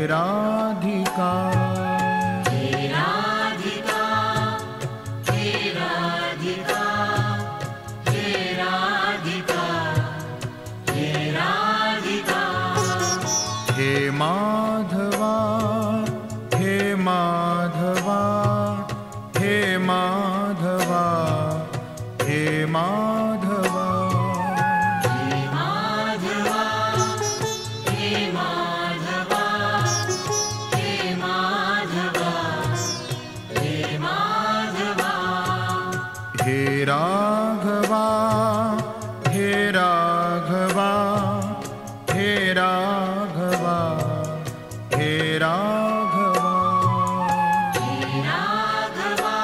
राधिका माधवा हे माधवा हे माधवा हे माधवा हे माधवा हे माधवा हे माधवा हे माधवा हे राघवा हे राघवा हे राघवा हे राघवा हे राघवा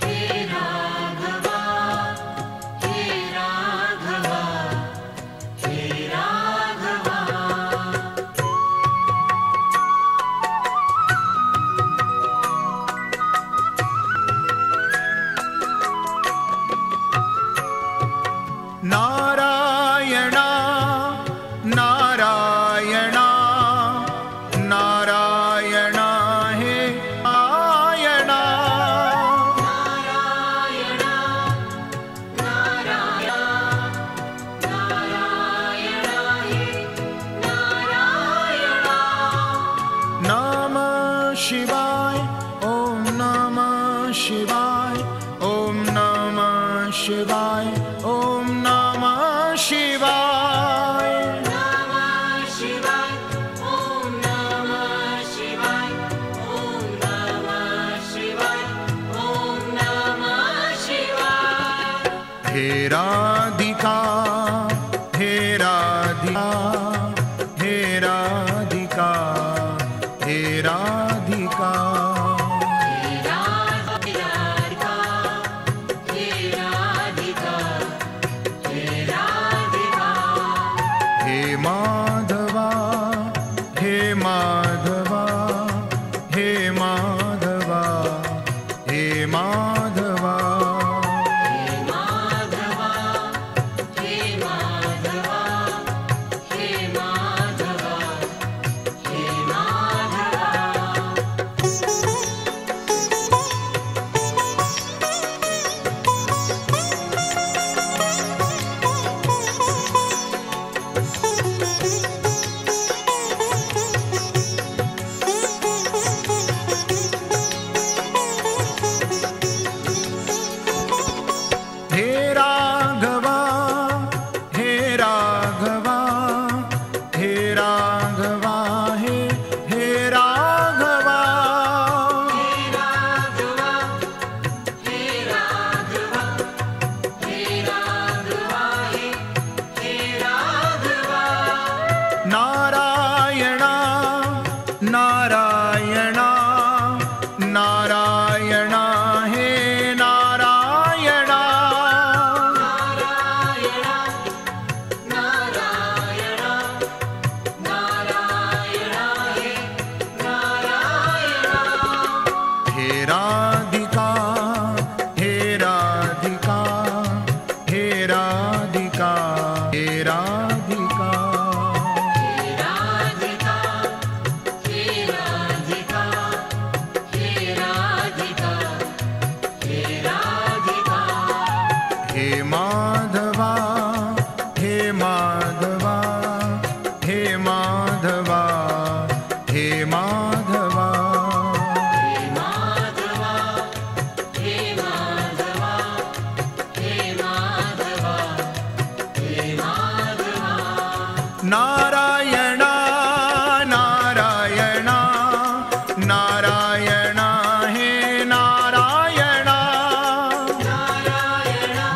हे राघवा हे राघवा हे राघवा नारायणा नारायणा नारायणा हे आयणा नारायणा नारायणा नारायणा हे नारायणा नमः शिवाय ओम नमः शिवाय ओम नमः शिवाय ओम नमः शिवाय नमः शिवाय ओम नमः शिवाय ओम नमः शिवाय ओम नमः शिवाय हे राधिका हे राधिका हे राधिका हे राधिका हे राधिका हे राधिका हे माधवा हे माधवा हे माधवा हे माधवा हे माधवा हे माधवा हे माधवा हे माधवा हे राघवा हे राघवा हे राघवा हे राघवा हे राघवा हे राघवा हे राघवा हे राघवा नारायणा नारायणा नारायणा हे नारायणा नारायणा नारायणा नारायणा हे नारायणा हे राधिका हे राधिका हे राधिका हे राधिका हे राधिका हे राधिका हे राधिका हे राधिका हे माधवा हे माधवा हे माधवा हे माधवा हे माधवा हे माधवा हे माधवा हे माधवा नारायणा नारायणा नारायणा हे नारायणा नारायणा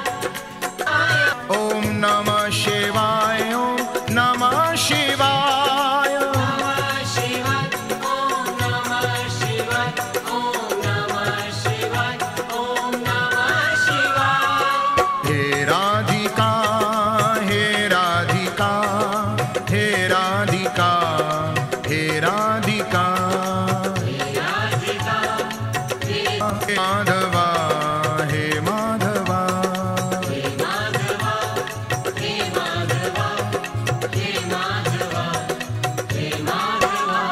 ओम नमः शिवाय ओम नमः शिवाय नमः शिवाय ओम नमः शिवाय ओम नमः शिवाय ओम नमः शिवाय हे राधिका हे राधिका हे राधिका हे राधिका हे राधिका हे हे माधवा हे माधवा हे माधवा हे माधवा हे माधवा हे माधवा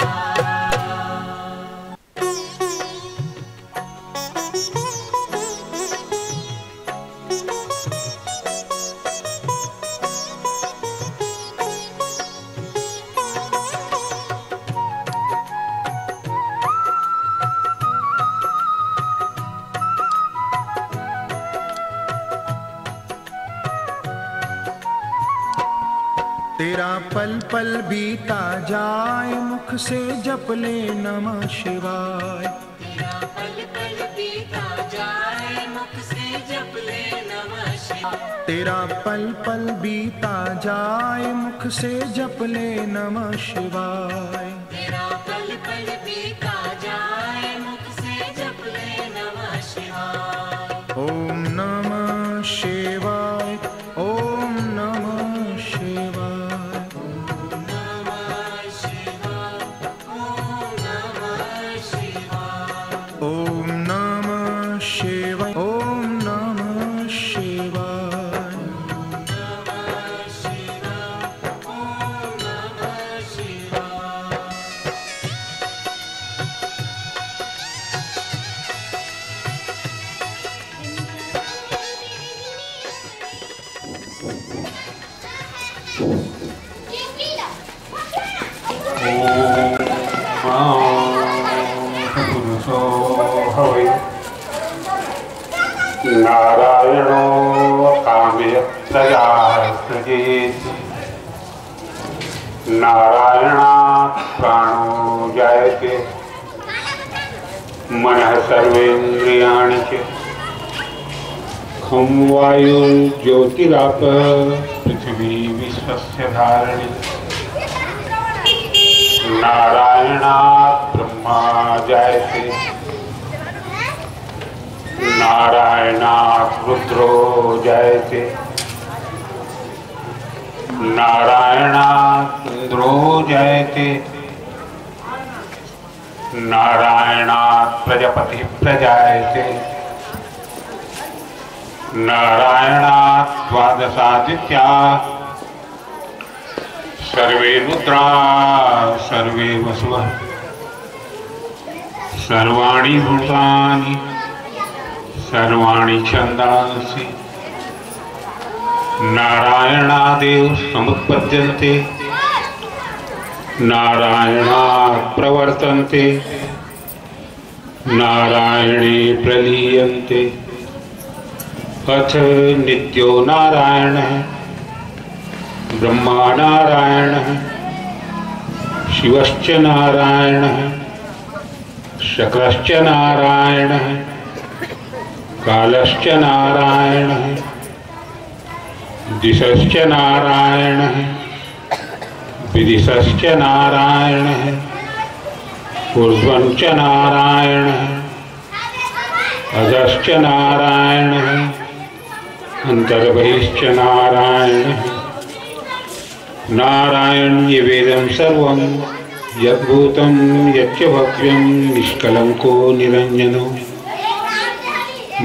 तेरा पल पल बीता जाए मुख से जप ले नमः शिवाय। तेरा पल पल बीता जाए मुख से जप ले नमः शिवाय। तेरा पल पल बीता जाए मुख से जप ले नमः शिवाय। तेरा पल पल बीता जाए मुख से जप ले नमः शिवाय। ओम नमः शिवाय। ओम नमः शिवाय। ओम नमः शिवाय। ओम नमः शिवाय। ओम नमः शिवाय। नारायणो कामय प्रजास्त्रजेति नारायणात् प्राणो जायते मनः सर्वेन्द्रियाणि च खं वायुर्ज्योतिरापः पृथिवी विश्वस्य धारिणी नारायणात् ब्रह्मा जायते नारायणात् रुद्रो जायते नारायणात् इन्द्रो जायते नारायणात् प्रजापतिः प्रजायते नारायणात् द्वादशादित्याः सर्वे रुद्राः सर्वे वसवः सर्वाणि भूतानि सर्वाणि छन्दांसि नारायणादेव समुत्पद्यन्ते नारायणात् प्रवर्तन्ते नारायणे प्रलीयन्ते अथ नित्यो नारायणः ब्रह्मा नारायणः शिवश्च नारायणः शक्रश्च नारायणः कालश्च नारायणः दिशश्च नारायणः विदिशश्च नारायणः ऊर्ध्वं च नारायणः अधश्च नारायणः अन्तर्बहिश्च नारायणः नारायण्यवेदं सर्वं यद्भूतं यच्च भव्यं निष्कलंको निरञ्जनो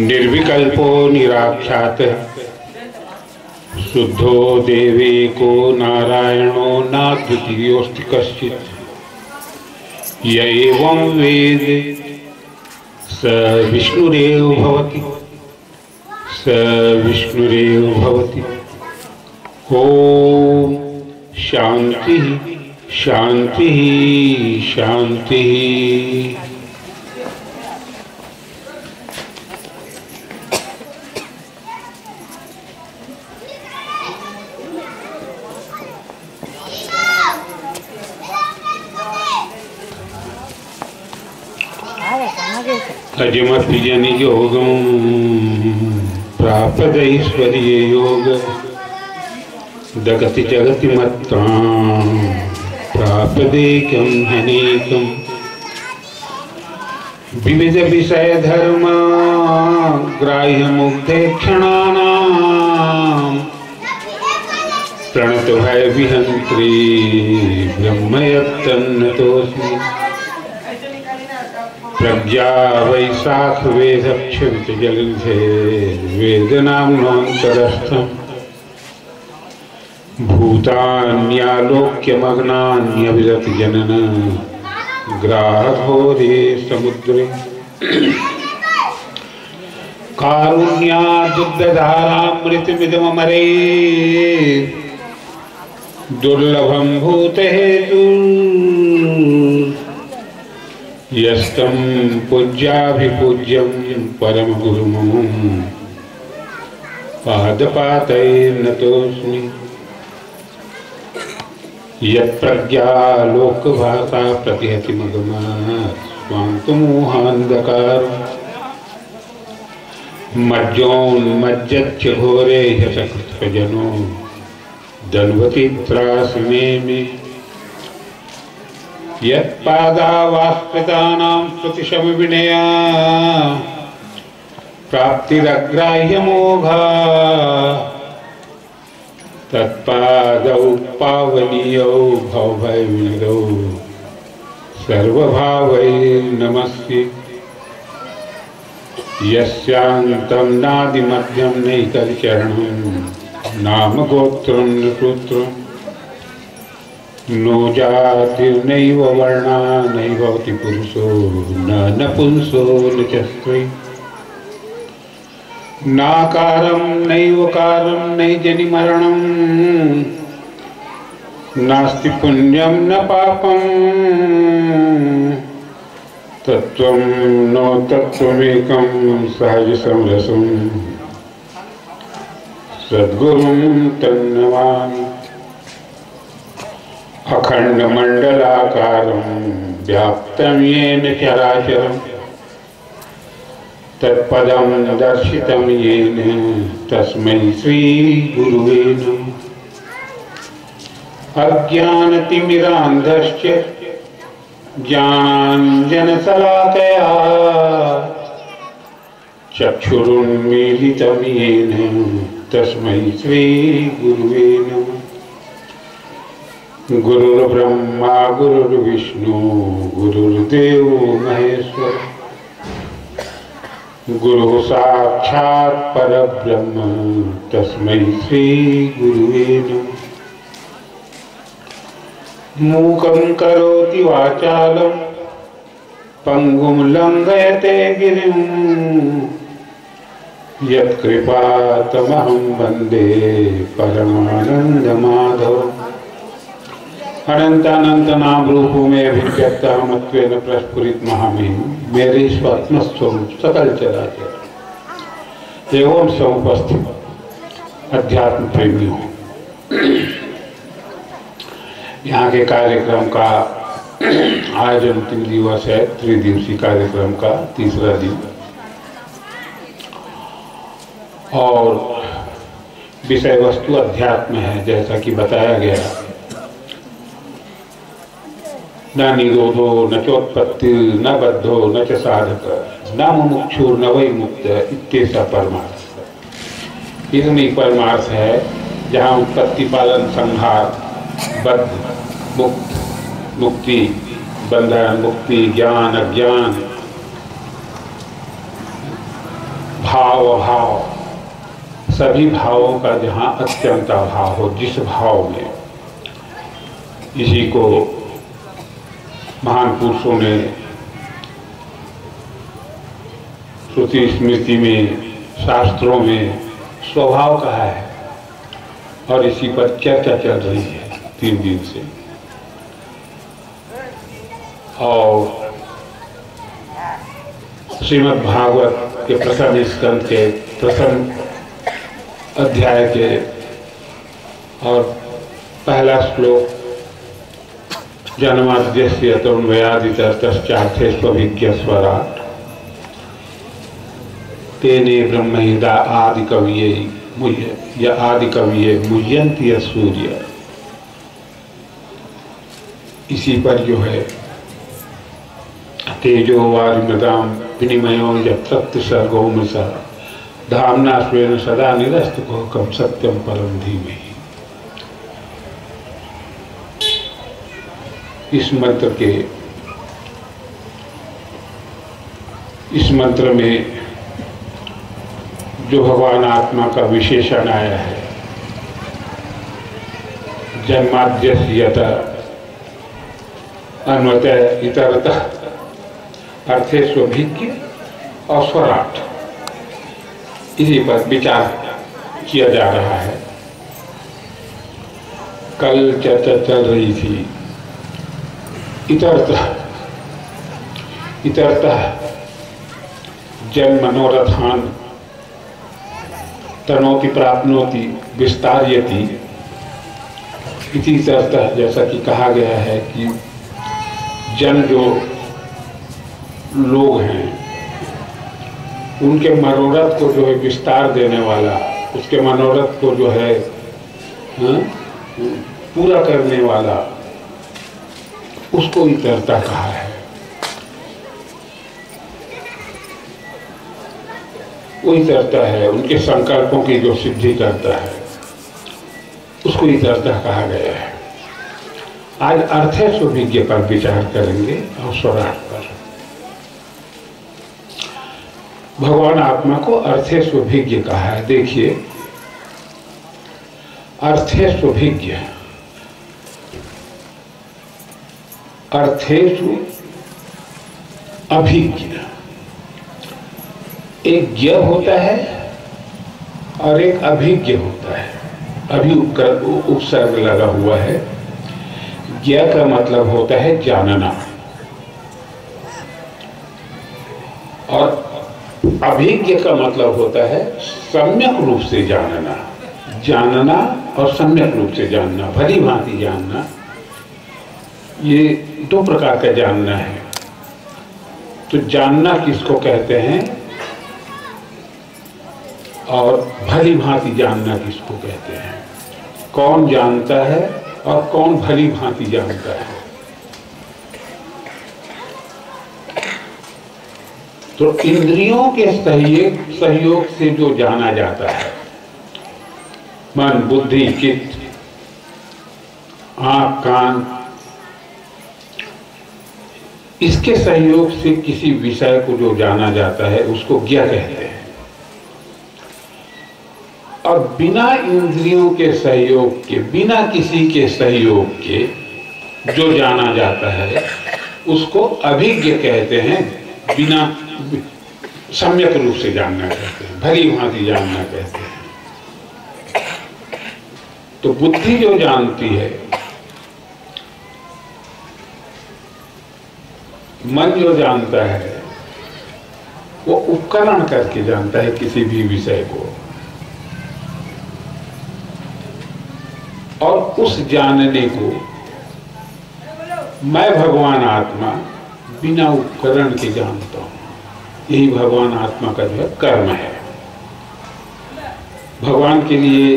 निर्विकल्पो निराख्यातः शुद्धो देवेको नारायणो नाद्वितीयोऽस्ति कश्चित् य एवं वेद स विष्णुरेव भवति स विष्णुरेव भवति। ओम शांति शांति शांति। अजमति जन योगं प्रापदैश्वर्य योग दगति जगति मत्तां प्रापदेकं हनेकं विविध विषय धर्म ग्राह्य मुग्धे क्षणानां प्रणत भय विहंत्री ब्रह्मयत्तन्नतोऽस्मि प्रज्ञा वैशाख वेदक्षित जलधे वेदनाम्नान्तरस्थम् भूतान्यालोक्यमग्नान्यविरत जनन ग्राहघोरे समुद्रे कारुण्यादुग्धधारामृतमिदममरे दुर्लभं भूतहेतु यस्तं पूज्याभिपूज्यं परमगुरुं पादपातये नतोऽस्मि। यत्प्रज्ञा लोकभाषा प्रतिहति मगमान्धकार मज्जोन्मज्जच्च घोरे ह्यसकृतजनो दन्वति त्रासने में यत्पादावास्कृतानां प्रतिशम विनया प्राप्तिरग्राह्यमोघा तत्पादौ पावनीयौ भवभयविनदौ सर्वभावैर्नमस्ये यस्यान्तं नादिमध्यं नैकचरणं नाम गोत्रं न सूत्रं नो जातिर्नैव वर्णा नैवति पुरुषो न नपुंसो न च स्त्री नाकारं नैवकारं नैजनिमरणं नास्ति पुण्यं न पापं तत्त्वं नो तत्त्वमेकं सहजसमरसं सद्गुरुं तन्नमामि अखण्डमण्डलाकारं व्याप्तं येन चराचरं तत्पदं दर्शितं येन तस्मै श्रीगुरुवे नमः अज्ञानतिमिरान्धश्च ज्ञानाञ्जनशलाकया चक्षुरुन्मीलितं येन तस्मै श्रीगुरुवे नमः गुरुर्ब्रह्मा गुरुर्विष्णु गुरुर्देवो महेश्वर गुरु साक्षात् परब्रह्म तस्मै श्री गुरुवे नमः मूकं करोति वाचालं पंगुं लंघयते गिरिं यत्कृपातमहं वन्दे परमानन्दमाधवम् अनंतानंत नाम रूपों में अभिव्यक्तमत्वेन प्रस्फुरित महामहिम मेरे स्वात्मस्वरूप सकल चराचर एवं समुपस्थित अध्यात्म प्रेमियों, यहाँ के कार्यक्रम का आज अंतिम दिवस है। त्रिदिवसीय कार्यक्रम का तीसरा दिन और विषय वस्तु अध्यात्म है। जैसा कि बताया गया, न निरोधो न चोत्पत्ति न बद्धो न च साधक न मुमुक्षुर न वै मुक्त इत्येसा परमार्थ। इसमें परमार्थ है जहाँ उत्पत्ति पालन संहार बद्ध मुक्त मुक्ति बंधन मुक्ति ज्ञान अज्ञान भाव भाव सभी भावों का जहाँ अत्यंत अभाव हो, जिस भाव में इसी को महान पुरुषों ने श्रुति स्मृति में शास्त्रों में स्वभाव कहा है और इसी पर चर्चा चल रही है 3 दिन से। और श्रीमद् भागवत के प्रथम स्कंद के प्रथम अध्याय के और पहला श्लोक जन्माद्यस्य तरुणवयादितश्चार्थे स्वभिज्ञ स्वराट तेने ब्रह्महिदा आदि कविये मुह्य या आदि कविये मुह्यन्ति सूर्य। इसी पर जो है तेजो वारिमृदाम विनिमयो यत्र सर्गो मृषा धाम्ना स्वेन सदा निरस्तकुहकं सत्यं परम धीमहि। इस मंत्र में जो भगवान आत्मा का विशेषण आया है, जन्माद्यस्य अन्वतः इतरतः अर्थे स्वभिज्ञ और स्वराट, इसी पर विचार किया जा रहा है। कल चर्चा चल रही थी इतरतः जन्म मनोरथान तनोति प्राप्नोति विस्तार्यति इसी तरह जैसा कि कहा गया है कि जन जो लोग हैं उनके मनोरथ को जो है विस्तार देने वाला, उसके मनोरथ को जो है पूरा करने वाला, उसको इतरता कहा है। वो इतरता है, उनके संकल्पों की जो सिद्धि करता है उसको इतरता कहा गया है। आज अर्थे सुभिज्ञ पर विचार करेंगे और स्वराट पर। भगवान आत्मा को अर्थे सुभिज्ञ कहा है। देखिए, अर्थे सुभिज्ञ, अर्थेषु अभिज्ञ। एक ज्ञ होता है और एक अभिज्ञ होता है। अभी उपसर्ग लगा हुआ है। ज्ञ का मतलब होता है जानना, और अभिज्ञ का मतलब होता है सम्यक रूप से जानना। जानना और सम्यक रूप से जानना, भली भांति जानना, ये दो प्रकार का जानना है। तो जानना किसको कहते हैं और भली भांति जानना किसको कहते हैं? कौन जानता है और कौन भली भांति जानता है? तो इंद्रियों के सहयोग से जो जाना जाता है, मन, बुद्धि, चित्त, आंख, कान, इसके सहयोग से किसी विषय को जो जाना जाता है उसको ज्ञ कहते हैं। और बिना इंद्रियों के सहयोग के, बिना किसी के सहयोग के जो जाना जाता है उसको अभिज्ञ कहते हैं। बिना सम्यक रूप से जानना कहते हैं, भली भांति जानना कहते हैं। तो बुद्धि जो जानती है, मन जो जानता है, वो उपकरण करके जानता है किसी भी विषय को, और उस जानने को मैं भगवान आत्मा बिना उपकरण के जानता हूं। यही भगवान आत्मा का जो है कर्म है। भगवान के लिए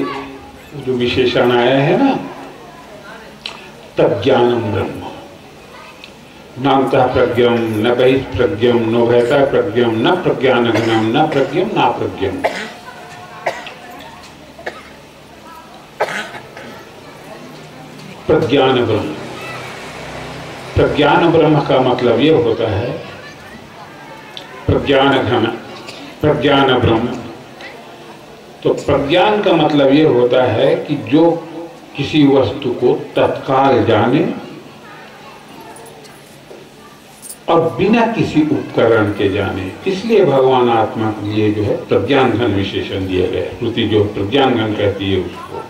जो विशेषण आया है ना, तब ज्ञानम ब्रह्म, नामतः प्रज्ञम न बहिःप्रज्ञम नोभयतः प्रज्ञम न प्रज्ञानघनम न प्रज्ञम ना प्रज्ञम। प्रज्ञान ब्रह्म, प्रज्ञान ब्रह्म का मतलब ये होता है, प्रज्ञान घन, प्रज्ञान ब्रह्म। तो प्रज्ञान का मतलब ये होता है कि जो किसी वस्तु को तत्काल जाने और बिना किसी उपकरण के जाने। इसलिए भगवान आत्मा के लिए जो है प्रज्ञान घन विशेषण दिया गया है। श्रुति जो प्रज्ञान घन कहती है उसको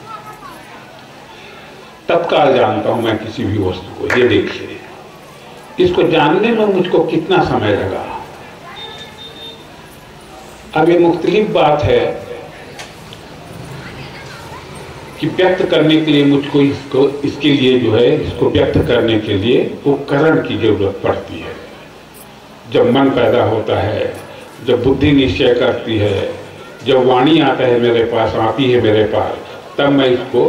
तत्काल जानता हूं मैं किसी भी वस्तु को। ये देखिए, इसको जानने में मुझको कितना समय लगा। अब ये मुख्तलिफ बात है कि व्यक्त करने के लिए मुझको इसके लिए जो है, इसको व्यक्त करने के लिए उपकरण की जरूरत पड़ती है। जब मन पैदा होता है, जब बुद्धि निश्चय करती है, जब वाणी आता है मेरे पास, आती है मेरे पास, तब मैं इसको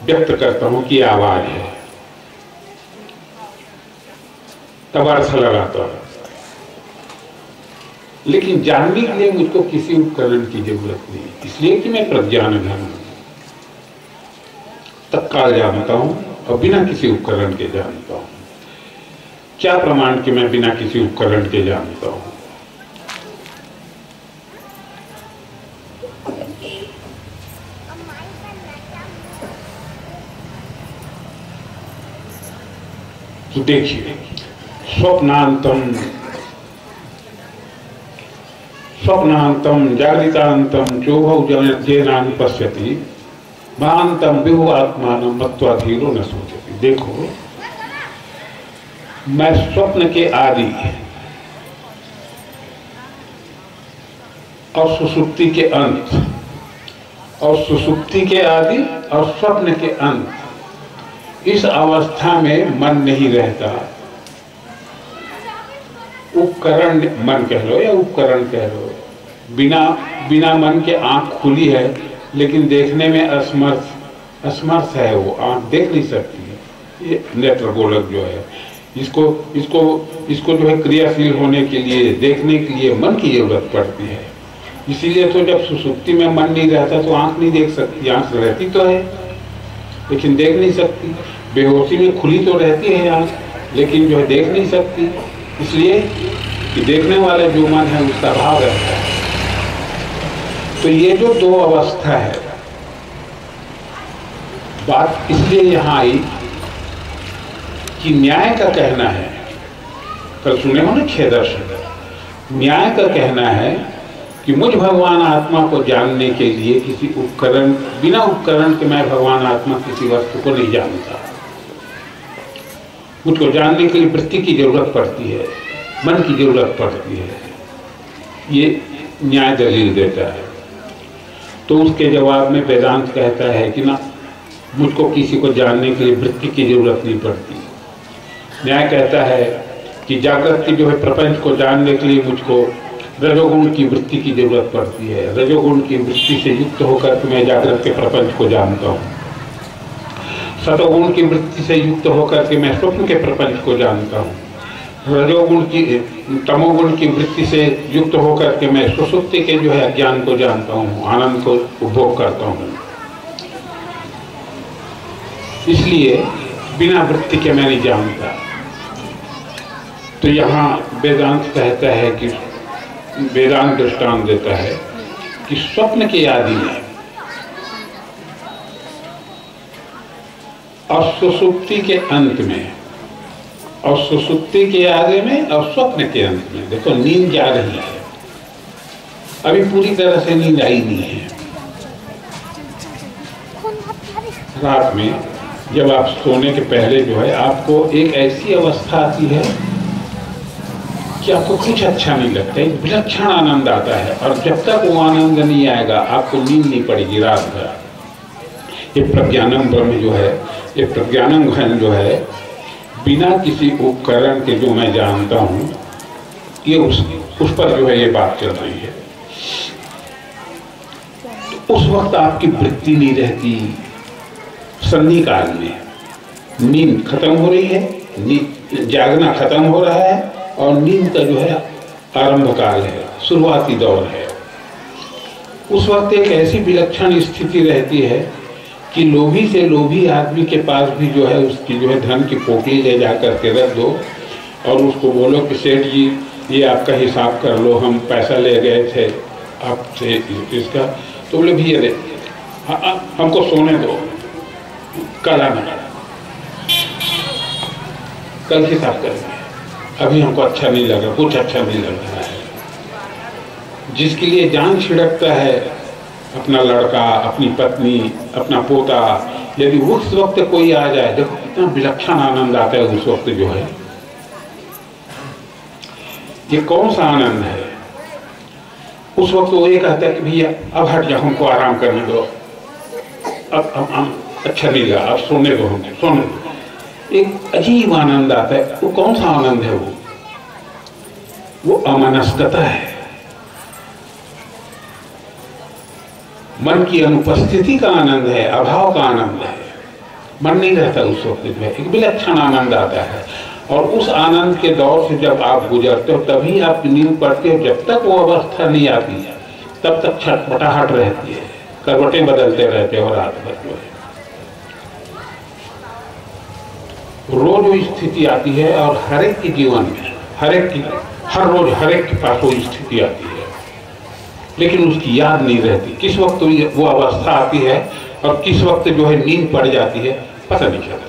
व्यक्त करता हूं कि आवाज है, तब अर्थ लगाता हूं। लेकिन जानने के लिए मुझको किसी उपकरण की जरूरत नहीं, इसलिए कि मैं प्रज्ञान घन हूं, तत्काल जानता हूं और बिना किसी उपकरण के जानता हूं। क्या प्रमाण कि मैं बिना किसी उपकरण के जानता हूं? तो देखिए, स्वप्नांतम जागृतांतम चोभौ जेनान पश्यति महांतम विभु आत्मानं मत्वा धीरो न सोचति। देखो, मैं स्वप्न के आदि और सुषुप्ति के अंत, और सुषुप्ति के आदि और स्वप्न के अंत, इस अवस्था में मन नहीं रहता। उपकरण मन कह लो या उपकरण कह लो, बिना मन के आंख खुली है लेकिन देखने में असमर्थ है, वो आंख देख नहीं सकती है। ये नेत्र गोलक जो है, इसको जो है क्रियाशील होने के लिए, देखने के लिए मन की जरूरत पड़ती है। इसीलिए तो जब सुसुप्ति में मन नहीं रहता तो आंख नहीं देख सकती। आंख रहती तो है लेकिन देख नहीं सकती। बेहोशी में खुली तो रहती है आंख लेकिन जो है देख नहीं सकती, इसलिए कि देखने वाला जो मन है उसका भाव रहता है। तो ये जो दो अवस्था है, बात इसलिए यहाँ आई कि न्याय का कहना है, कल सुने हो ना 6 दर्शन, न्याय का कहना है कि मुझ भगवान आत्मा को जानने के लिए किसी उपकरण, बिना उपकरण के मैं भगवान आत्मा किसी वस्तु को नहीं जानता। मुझको जानने के लिए वृत्ति की जरूरत पड़ती है, मन की जरूरत पड़ती है। ये न्याय दलील देता है। तो उसके जवाब में वेदांत कहता है कि ना, मुझको किसी को जानने के लिए वृत्ति की जरूरत नहीं पड़ती। न्याय कहता है कि जागृत की जो है प्रपंच को जानने के लिए मुझको रजोगुण की वृत्ति की जरूरत पड़ती है। रजोगुण की वृत्ति से युक्त होकर के मैं जागृत के प्रपंच को जानता हूँ। सतोगुण की वृत्ति से युक्त होकर के मैं स्वप्न के प्रपंच को जानता हूँ। रजोगुण की, तमोगुण की वृत्ति से युक्त होकर के मैं सुसुप्ति के जो है अज्ञान को जानता हूँ, आनंद को उपभोग करता हूँ। इसलिए बिना वृत्ति के मैं नहीं जानता। तो यहाँ वेदांत कहता है कि, वेदांत दृष्टांत देता है कि स्वप्न की आदि में और सुसुप्ति के अंत में, और सुसुप्ति के आगे में और स्वप्न के अंत में, देखो नींद जा रही है, अभी पूरी तरह से नींद आई नहीं है। रात में जब आप सोने के पहले जो है आपको एक ऐसी अवस्था आती है कि आपको कुछ अच्छा नहीं लगता, एक विलक्षण आनंद आता है, और जब तक वो आनंद नहीं आएगा आपको नींद नहीं पड़ेगी रात भर। ये प्रज्ञानम ब्रह्म जो है, ये प्रज्ञानम घन जो है, बिना किसी उपकरण के जो मैं जानता हूँ, ये उस पर जो है ये बात चल रही है। तो उस वक्त आपकी वृत्ति नहीं रहती। संधि काल में नींद खत्म हो रही है, जागना खत्म हो रहा है, और नींद का जो है आरंभ काल है, शुरुआती दौर है। उस वक्त एक ऐसी विलक्षण स्थिति रहती है कि लोभी से लोभी आदमी के पास भी जो है उसकी जो है धन की पोटली ले जा करके रख दो और उसको बोलो कि सेठ जी ये आपका हिसाब कर लो, हम पैसा ले गए थे आपसे इसका। तो बोले भैया रे हमको सोने दो, कल आना, कल हिसाब करेंगे, अभी हमको अच्छा नहीं लग रहा, कुछ अच्छा नहीं लग रहा है। जिसके लिए जान छिड़कता है अपना लड़का, अपनी पत्नी, अपना पोता, यदि उस वक्त कोई आ जाए, देखो कितना विलक्षण आनंद आता है उस वक्त जो है। ये कौन सा आनंद है? उस वक्त वो ये कहता है कि भैया अब हट जाओ, हमको आराम करने दो, अब हम अच्छा नहीं लगा, अब सोने दो, हमको सोने दो। एक अजीब आनंद आता है। वो कौन सा आनंद है? वो अमनस्कता है, मन की अनुपस्थिति का आनंद है, अभाव का आनंद है। मन नहीं रहता उस वक्त में, एक विलक्षण आनंद आता है। और उस आनंद के दौर से जब आप गुजरते हो तभी आप नींद पड़ते हो। जब तक वो अवस्था नहीं आती है तब तक छटपटाहट रहती है, करवटें बदलते रहते हो रात भर जो है। रोज वो स्थिति आती है और हर एक के जीवन में, हर रोज हर एक के पास वो स्थिति आती है, लेकिन उसकी याद नहीं रहती। किस वक्त वो अवस्था आती है और किस वक्त जो है नींद पड़ जाती है पता नहीं चलता।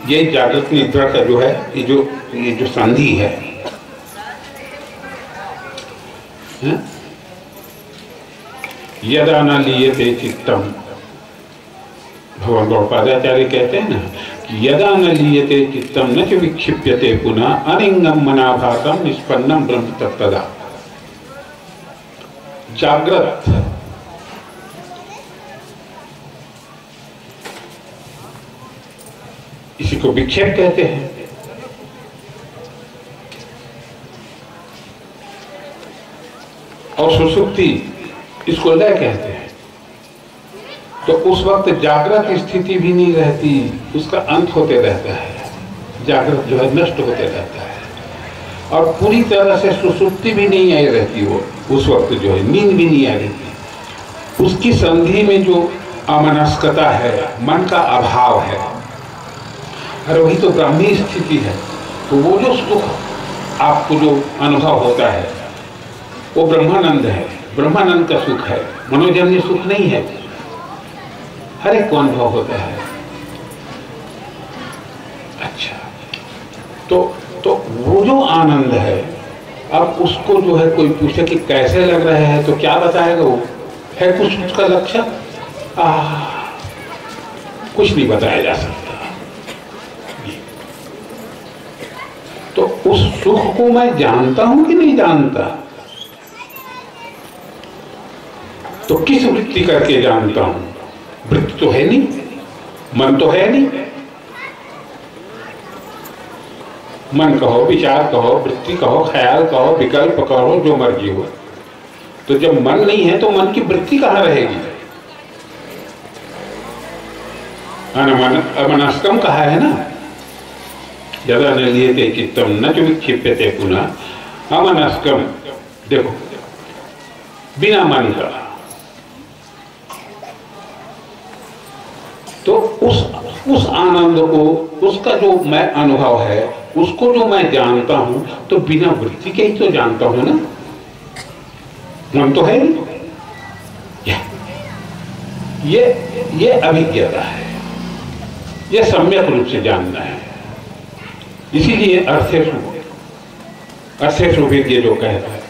ये जागृत निद्रा का जो है, ये जो संधि है, यदा न लीयते चित्तम, भगवान गौड़पादाचार्य कहते हैं ना कि यदा न लीयते चित्तम न च विक्षिप्यते पुनः अनिंगम मनाभासम निष्पन्नम ब्रह्म तत्पदा। जागृत, इसी को विक्षेप कहते हैं। और सुषुप्ति इसको लय कहते हैं। तो उस वक्त जागृत स्थिति भी नहीं रहती, उसका अंत होते रहता है, जागृत जो है नष्ट होते रहता है। और पूरी तरह से सुषुप्ति भी नहीं आई रहती, वो उस वक्त जो है नींद भी नहीं आ रहती। उसकी संधि में जो अमनस्कता है, मन का अभाव है, और वही तो ब्राह्मी स्थिति है। तो वो जो सुख आपको जो अनुभव होता है वो ब्रह्मानंद है, ब्रह्मानंद का सुख है, मनोजन्य सुख नहीं है। हर एक को अनुभव होता है। अच्छा, तो वो जो आनंद है, अब उसको जो है कोई पूछे कि कैसे लग रहा है तो क्या बताएगा? वो है कुछ उसका लक्षण? कुछ नहीं बताया जा सकता। तो उस सुख को मैं जानता हूं कि नहीं जानता? तो किस वृत्ति करके जानता हूं? वृत्ति तो है नहीं, मन तो है नहीं। मन कहो, विचार कहो, वृत्ति कहो, ख्याल कहो, विकल्प कहो, जो मर्जी हो। तो जब मन नहीं है तो मन की वृत्ति कहां रहेगी? अमनस्कम कहा है ना, यदा न लीयते चित्तम न च विक्षिप्यते पुनः अमनस्कम। देखो, बिना मन का। तो उस आनंद को, उसका जो मैं अनुभव है, उसको जो मैं जानता हूं, तो बिना वृत्ति के ही तो जानता हूं ना। मन तो है नहीं। ये अभिज्ञता है, ये सम्यक रूप से जानना है। इसीलिए अर्थेषु विज्ञ जो कहता है,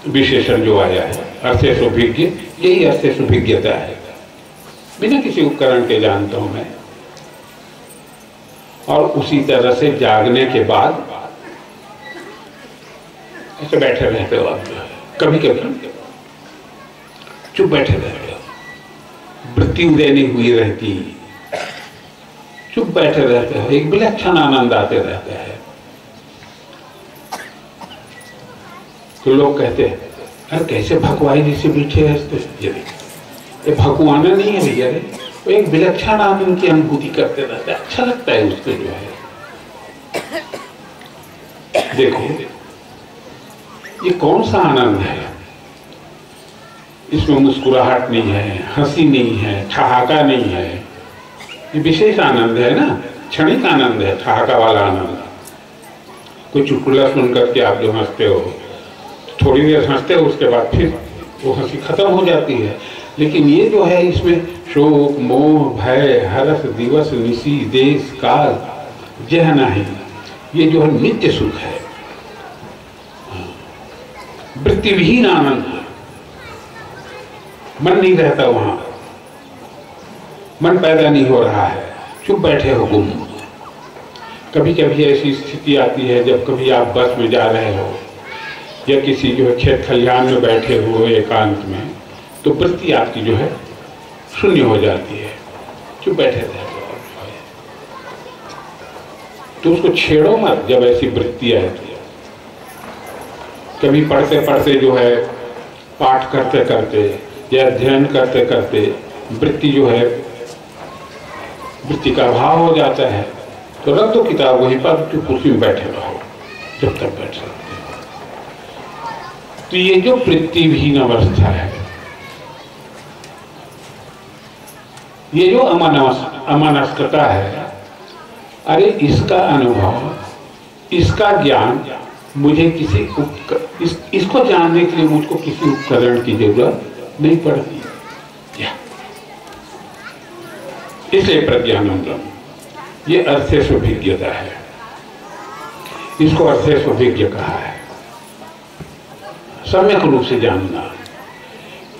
विशेषण जो आया है, अर्थेषु विज्ञ, यही अर्थेषु विज्ञता है। बिना किसी उपकरण के जानता हूं मैं। और उसी तरह से जागने के बाद ऐसे बैठे रहते हो आप, कभी कभी चुप बैठे रहते हो, वृत्ति उदय नहीं हुई रहती, चुप बैठे रहते हो, एक विलक्षण आनंद आते रहता है। तो लोग कहते हैं, अरे कैसे भगवाई जी से बैठे रहते, ये भगवाना नहीं है भैया, वो एक विलक्षण आनंद की अनुभूति करते रहते हैं, अच्छा लगता है उसको जो है। देखो, ये कौन सा आनंद है? इसमें मुस्कुराहट नहीं है, हंसी नहीं है, ठहाका नहीं है। ये विशेष आनंद है ना, क्षणिक आनंद है, ठहाका वाला आनंद। कोई चुटकुला सुन करके आप जो हंसते हो, थोड़ी देर हंसते हो, उसके बाद फिर वो हंसी खत्म हो जाती है। लेकिन ये जो है, इसमें शोक, मोह, भय, हर्ष, दिवस, निशी, देश, काल, जह नहीं, ये जो है नित्य सुख है, वृत्ति विहीन आनंद है। मन नहीं रहता वहां, मन पैदा नहीं हो रहा है, चुप बैठे हो गुम। कभी कभी ऐसी स्थिति आती है जब कभी आप बस में जा रहे हो या किसी जो है खेत खलिहान में बैठे हो एकांत में, तो वृत्ति आपकी जो है शून्य हो जाती है, चुप बैठे रहते हो। तो उसको छेड़ो मत जब ऐसी वृत्ति आती है। कभी पढ़ते पढ़ते जो है, पाठ करते करते या अध्ययन करते करते वृत्ति जो है, वृत्ति का अभाव हो जाता है, तो रख दो किताब वहीं पर, तो कुर्सी में बैठे रहो जब तक बैठ सकते हो। तो ये जो वृत्ति विहीन अवस्था है, ये जो अमनस्कता है, अरे इसका अनुभव, इसका ज्ञान मुझे किसी इसको जानने के लिए मुझको किसी उपकरण की जरूरत नहीं पड़ती। इसलिए प्रज्ञानंदम, ये अर्थेषु विज्ञता है, इसको अर्थेषु विज्ञ कहा है। सम्यक रूप से जानना,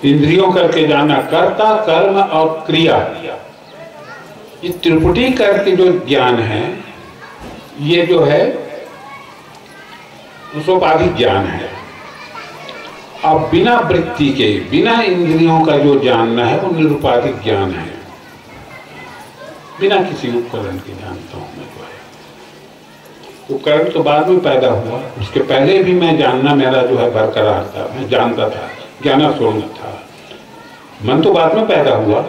इंद्रियों करके जानना, कर्ता, कर्म और क्रिया, ये त्रिपुटी करके जो ज्ञान है, ये जो है सोपाधिक ज्ञान है। अब बिना वृत्ति के, बिना इंद्रियों का जो जानना है वो निरुपाधिक ज्ञान है। बिना किसी उपकरण के जानता हूं मैं तो है। उपकरण तो बाद में पैदा हुआ, उसके पहले भी मैं जानना मेरा जो है बरकरार था, मैं जानता था, ज्ञानाशून्य था। मन तो बाद में पैदा हुआ।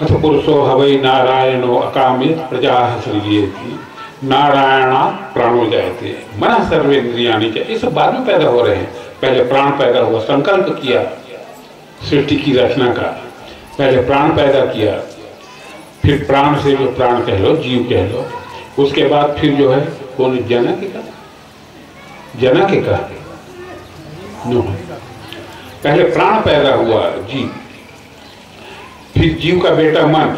अथ पुरुषो हवै नारायणो अकामित प्रजा सृजेति नारायणा प्राणो जायते मन सर्वेन्द्रियाणि, ये सब बाद में पैदा हो रहे हैं। पहले प्राण पैदा हुआ, संकल्प किया सृष्टि की रचना का, पहले प्राण पैदा किया, फिर प्राण से जो प्राण कह लो, जीव कह लो, उसके बाद फिर जो है कौन जनक का नो, पहले प्राण पैदा हुआ जीव, फिर जीव का बेटा मन,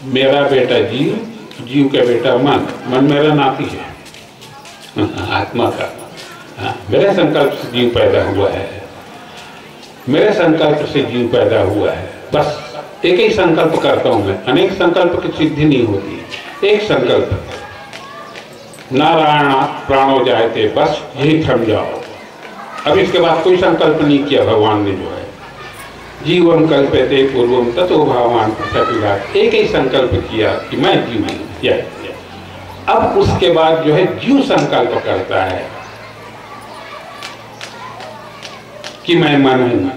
मेरा बेटा जीव, जीव का बेटा मन, मन मेरा नाती है आत्मा का। मेरे संकल्प से जीव पैदा हुआ है, मेरे संकल्प से जीव पैदा हुआ है। बस एक ही संकल्प करता हूं मैं, अनेक संकल्प की सिद्धि नहीं होती। एक संकल्प, नारायण प्राणो जायते, बस यही थम जाओ। अब इसके बाद कोई संकल्प नहीं किया भगवान ने, जो है जीवम कल्पते पूर्वम ततो भगवान पृथक, एक ही संकल्प किया कि मैं जीव हूं। अब उसके बाद जो है जीव संकल्प करता है कि मैं मन हूं,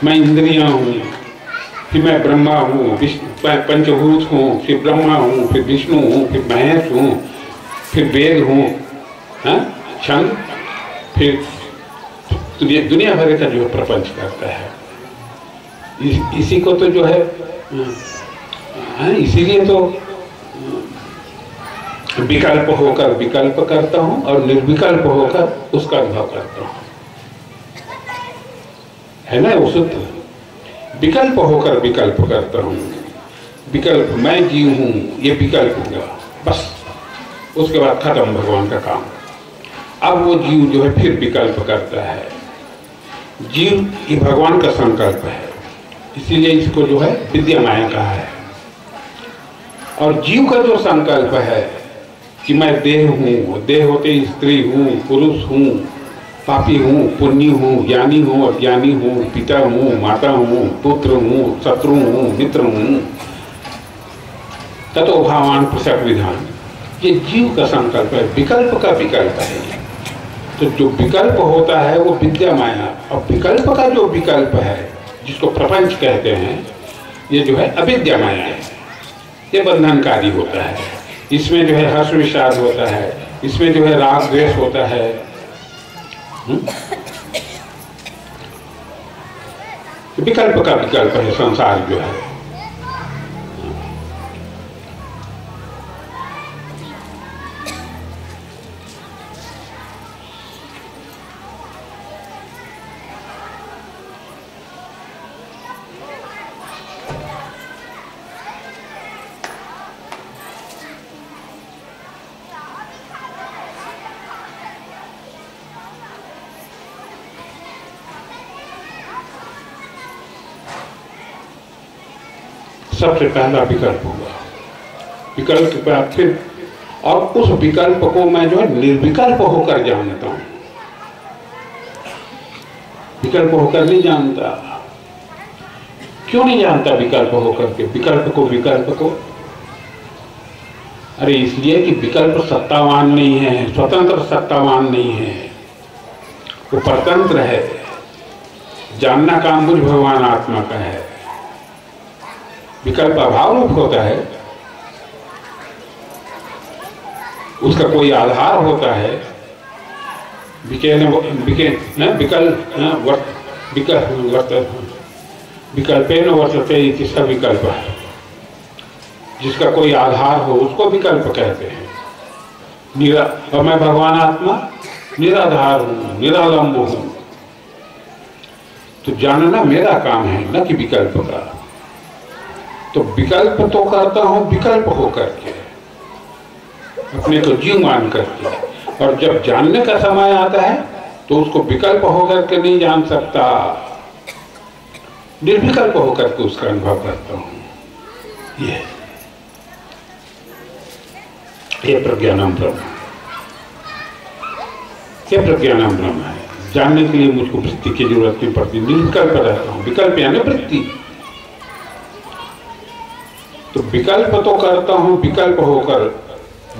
मैं इंद्रियां हूं, फिर मैं ब्रह्मा हूँ, पंचभूत हूँ, फिर ब्रह्मा हूँ, फिर विष्णु हूँ, फिर महेश हूँ, फिर वेद हूँ, क्षण, फिर दुनिया भर का जो प्रपंच करता है। इसी को तो जो है, इसीलिए तो विकल्प होकर विकल्प करता हूँ और निर्विकल्प होकर उसका अनुभव करता हूँ, है ना वो सूत्र। विकल्प होकर विकल्प करता हूँ, विकल्प मैं जीव हूँ, ये विकल्प हुआ, बस उसके बाद खत्म भगवान का काम। अब वो जीव जो है फिर विकल्प करता है। जीव ये भगवान का संकल्प है, इसीलिए इसको जो है विद्या माया कहा है। और जीव का जो संकल्प है कि मैं देह हूँ, देह होते स्त्री हूँ, पुरुष हूँ, पापी हूँ, पुण्य हूँ, ज्ञानी हूँ, अज्ञानी हूँ, पिता हूँ, माता हूँ, पुत्र हूँ, शत्रु हूँ, मित्र हूँ, ततो भावान पृथक विधान, ये जीव का संकल्प है, विकल्प का विकल्प है। तो जो विकल्प होता है वो विद्या माया, और विकल्प का जो विकल्प है जिसको प्रपंच कहते हैं, ये जो है अविद्या माया है। ये बंधनकारी होता है, इसमें जो है हर्ष विषाद होता है, इसमें जो है राग द्वेष होता है। विकल्प का विकल्प है संसार जो है। सबसे पहला विकल्प हुआ, विकल्प के बाद फिर, और उस विकल्प को मैं जो है निर्विकल्प होकर जानता हूं, विकल्प होकर नहीं जानता। क्यों नहीं जानता विकल्प होकर के? विकल्प को अरे इसलिए कि विकल्प सत्तावान नहीं है, स्वतंत्र सत्तावान नहीं है, वो परतंत्र है। जानना काम मुझ भगवान आत्मा का है। विकल्प अभाव रूप होता है, उसका कोई आधार होता है। विकल्पेन वर्तते इति सब विकल्प है, जिसका कोई आधार हो उसको विकल्प कहते हैं। और मैं भगवान आत्मा निराधार हूँ, निरालंब हूँ। तो जानना मेरा काम है, न कि विकल्प का। तो विकल्प तो करता हूं विकल्प होकर के, अपने को जीव मान करके। और जब जानने का समय आता है तो उसको विकल्प होकर के नहीं जान सकता, निर्विकल्प होकर के उसका अनुभव करता हूं। ये प्रज्ञानम ब्रह्म, ये प्रज्ञानम ब्रह्म है। जानने के लिए मुझको वृत्ति की जरूरत नहीं पड़ती, निर्विकल्प रहता हूँ। विकल्प यानी वृत्ति। तो विकल्प तो करता हूँ, विकल्प होकर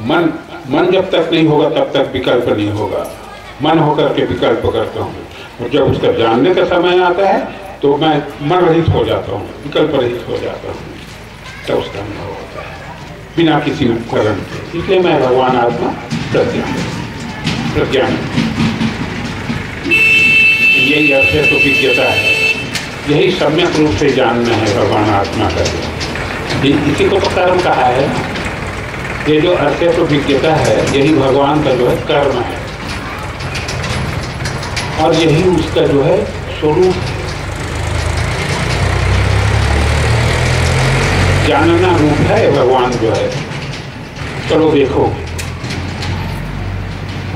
मन जब तक नहीं होगा तब तक विकल्प नहीं होगा। मन होकर के विकल्प करता हूँ, और जब उसका जानने का समय आता है तो मैं मन रहित हो जाता हूँ, विकल्प रहित हो जाता हूँ, तब उसका अनुभव होता है बिना किसी उपकरण के। इसलिए मैं भगवान आत्मा प्रज्ञान यही अर्थ है, तो विज्ञता है, यही सम्यक रूप से जानना है भगवान आत्मा का। इसी को तो कर्म कहा है। ये जो अर्थ है तो विज्ञता है, यही भगवान का जो है कर्म है, और यही उसका जो है स्वरूप। जानना रूप है भगवान जो है। चलो देखो,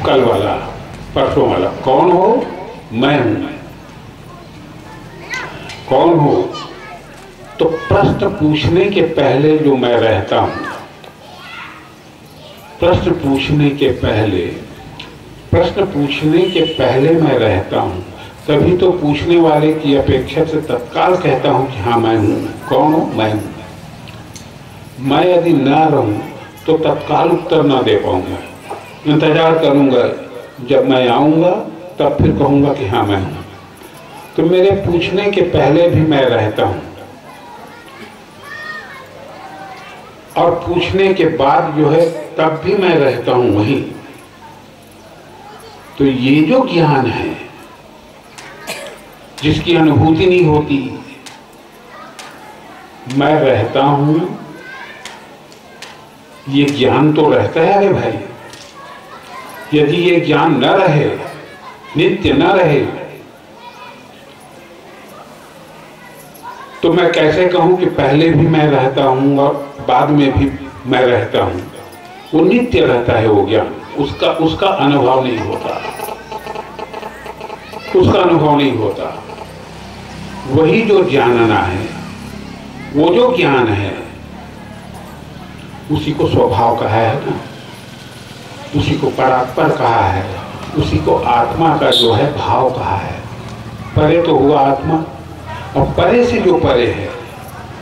कल वाला परसों वाला, कौन हो? मैं हूं। कौन हो? तो प्रश्न पूछने के पहले जो मैं रहता हूं, प्रश्न पूछने के पहले मैं रहता हूं, तभी तो पूछने वाले की अपेक्षा से तत्काल कहता हूं कि हाँ मैं हूं। कौन हूं? मैं हूं। मैं यदि ना रहूं तो तत्काल उत्तर ना दे पाऊंगा, इंतजार करूंगा, जब मैं आऊंगा तब फिर कहूंगा कि हाँ मैं हूं। तो मेरे पूछने के पहले भी मैं रहता हूं, और पूछने के बाद जो है तब भी मैं रहता हूं वहीं। तो ये जो ज्ञान है जिसकी अनुभूति नहीं होती, मैं रहता हूं, ये ज्ञान तो रहता है। अरे भाई, यदि ये ज्ञान न रहे, नित्य न रहे, तो मैं कैसे कहूं कि पहले भी मैं रहता हूं और बाद में भी मैं रहता हूं? वो नित्य रहता है वो ज्ञान, उसका अनुभव नहीं होता, उसका अनुभव नहीं होता। वही जो जानना है, वो जो ज्ञान है, उसी को स्वभाव कहा है ना, उसी को परात्पर कहा है, उसी को आत्मा का जो है भाव कहा है। परे तो हुआ आत्मा, और परे से जो परे है,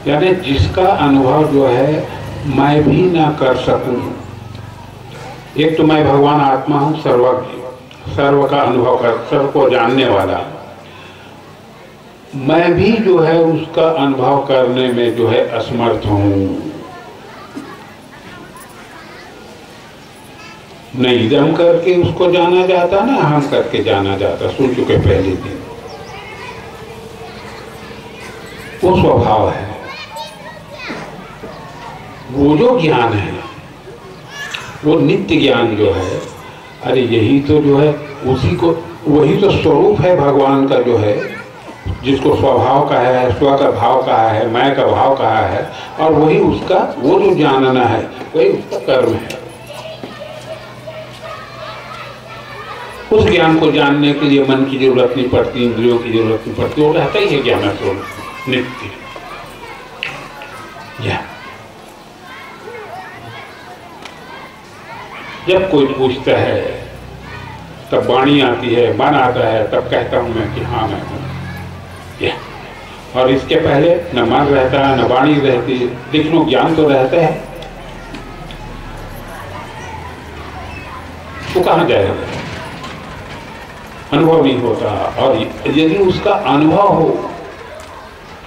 यानी जिसका अनुभव जो है मैं भी ना कर सकूं। एक तो मैं भगवान आत्मा हूं, सर्वज्ञ, सर्व का अनुभव कर, सर्व को जानने वाला। मैं भी जो है उसका अनुभव करने में जो है असमर्थ हूं। नहीं दम करके उसको जाना जाता ना, हम करके जाना जाता, सुन चुके पहले दिन। वो स्वभाव है, वो जो ज्ञान है, वो नित्य ज्ञान जो है, अरे यही तो जो है उसी को, वही तो स्वरूप है भगवान का जो है, जिसको स्वभाव कहा है, स्व का भाव कहा है, मैं का भाव कहा है, और वही उसका, वो जो जानना है वही उसका कर्म है। उस ज्ञान को जानने के लिए मन की जरूरत नहीं पड़ती, इंद्रियों की जरूरत नहीं पड़ती, वो रहता ही है ज्ञान स्वरूप नित्य। जब कोई पूछता है तब वाणी आती है, मन आता है, तब कहता हूं मैं कि हाँ मैं हूं। और इसके पहले न मन रहता है, न वाणी रहती, लेकिन ज्ञान तो रहता है। वो कहां जाएगा? अनुभव नहीं होता। और यदि उसका अनुभव हो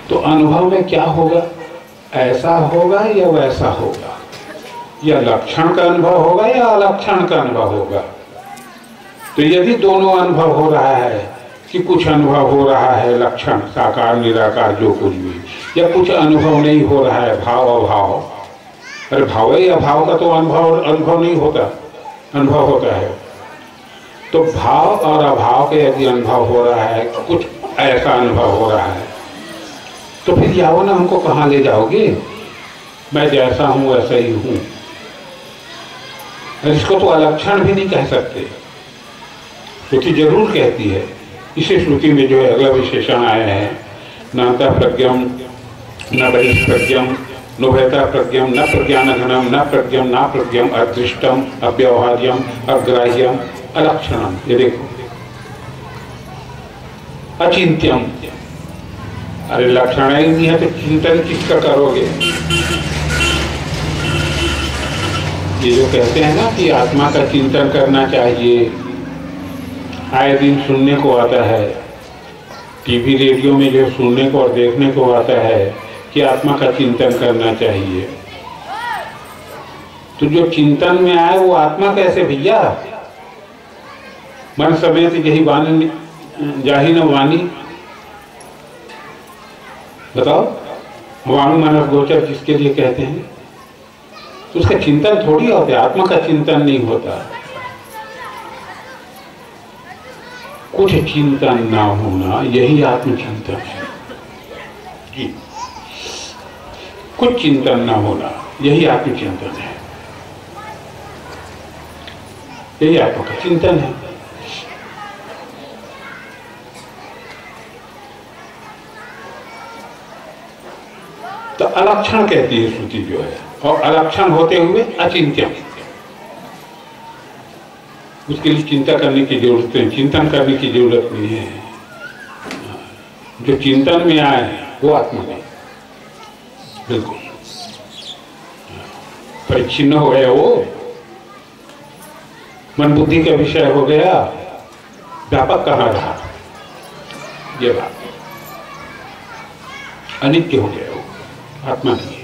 तो अनुभव में क्या होगा? ऐसा होगा या वैसा होगा, या लक्षण का अनुभव होगा या अलक्षण का अनुभव होगा। तो यदि दोनों अनुभव हो रहा है कि कुछ अनुभव हो रहा है लक्षण, साकार निराकार जो कुछ भी, या कुछ अनुभव नहीं हो रहा है भाव अभाव, अरे भाव या भाव का तो अनुभव नहीं होता, अनुभव होता है। तो भाव और अभाव के यदि अनुभव हो रहा है, कुछ ऐसा अनुभव हो रहा है, तो फिर जाओ ना, हमको कहाँ ले जाओगे? मैं जैसा हूं वैसा ही हूं। इसको तो अलक्षण भी नहीं कह सकते, श्रुति जरूर कहती है। इसी श्रुति में जो है अगला विशेषण आया है, नाता प्रज्ञम न बहिष्प्रज्ञम नोभयता प्रज्ञम न प्रज्ञानघनम न प्रज्ञम न प्रज्ञम अदृष्टम अव्यवहार्यम अग्राह्यम अलक्षणम। ये देखो, अचिंत्यम। अरे लक्षण ही नहीं है तो चिंतन किसका करोगे? ये जो कहते हैं ना कि आत्मा का चिंतन करना चाहिए, आए दिन सुनने को आता है, टीवी रेडियो में जो सुनने को और देखने को आता है कि आत्मा का चिंतन करना चाहिए, तो जो चिंतन में आए वो आत्मा कैसे भैया? मन समेत यही वाणी जाही न वाणी, बताओ, वाणी मानस गोचर जिसके लिए कहते हैं, तो उसका चिंतन थोड़ी होता है, आत्मा का चिंतन नहीं होता। कुछ चिंतन ना होना यही आत्मचिंतन है जी। कुछ चिंतन ना होना यही आत्मचिंतन है, यही आत्मा का चिंतन है। तो अलक्षण कहती है श्रुति जो है, और अलक्षण होते हुए अचिंत्यम, उसके लिए चिंता करने की जरूरत नहीं, चिंतन करने की जरूरत नहीं है। जो चिंतन में आए वो आत्मा नहीं, बिल्कुल परिच्छिन्न हो गया, वो मन बुद्धि का विषय हो गया, व्यापक कहाँ रहा, ये बात अनित्य हो गया, वो आत्मा नहीं है।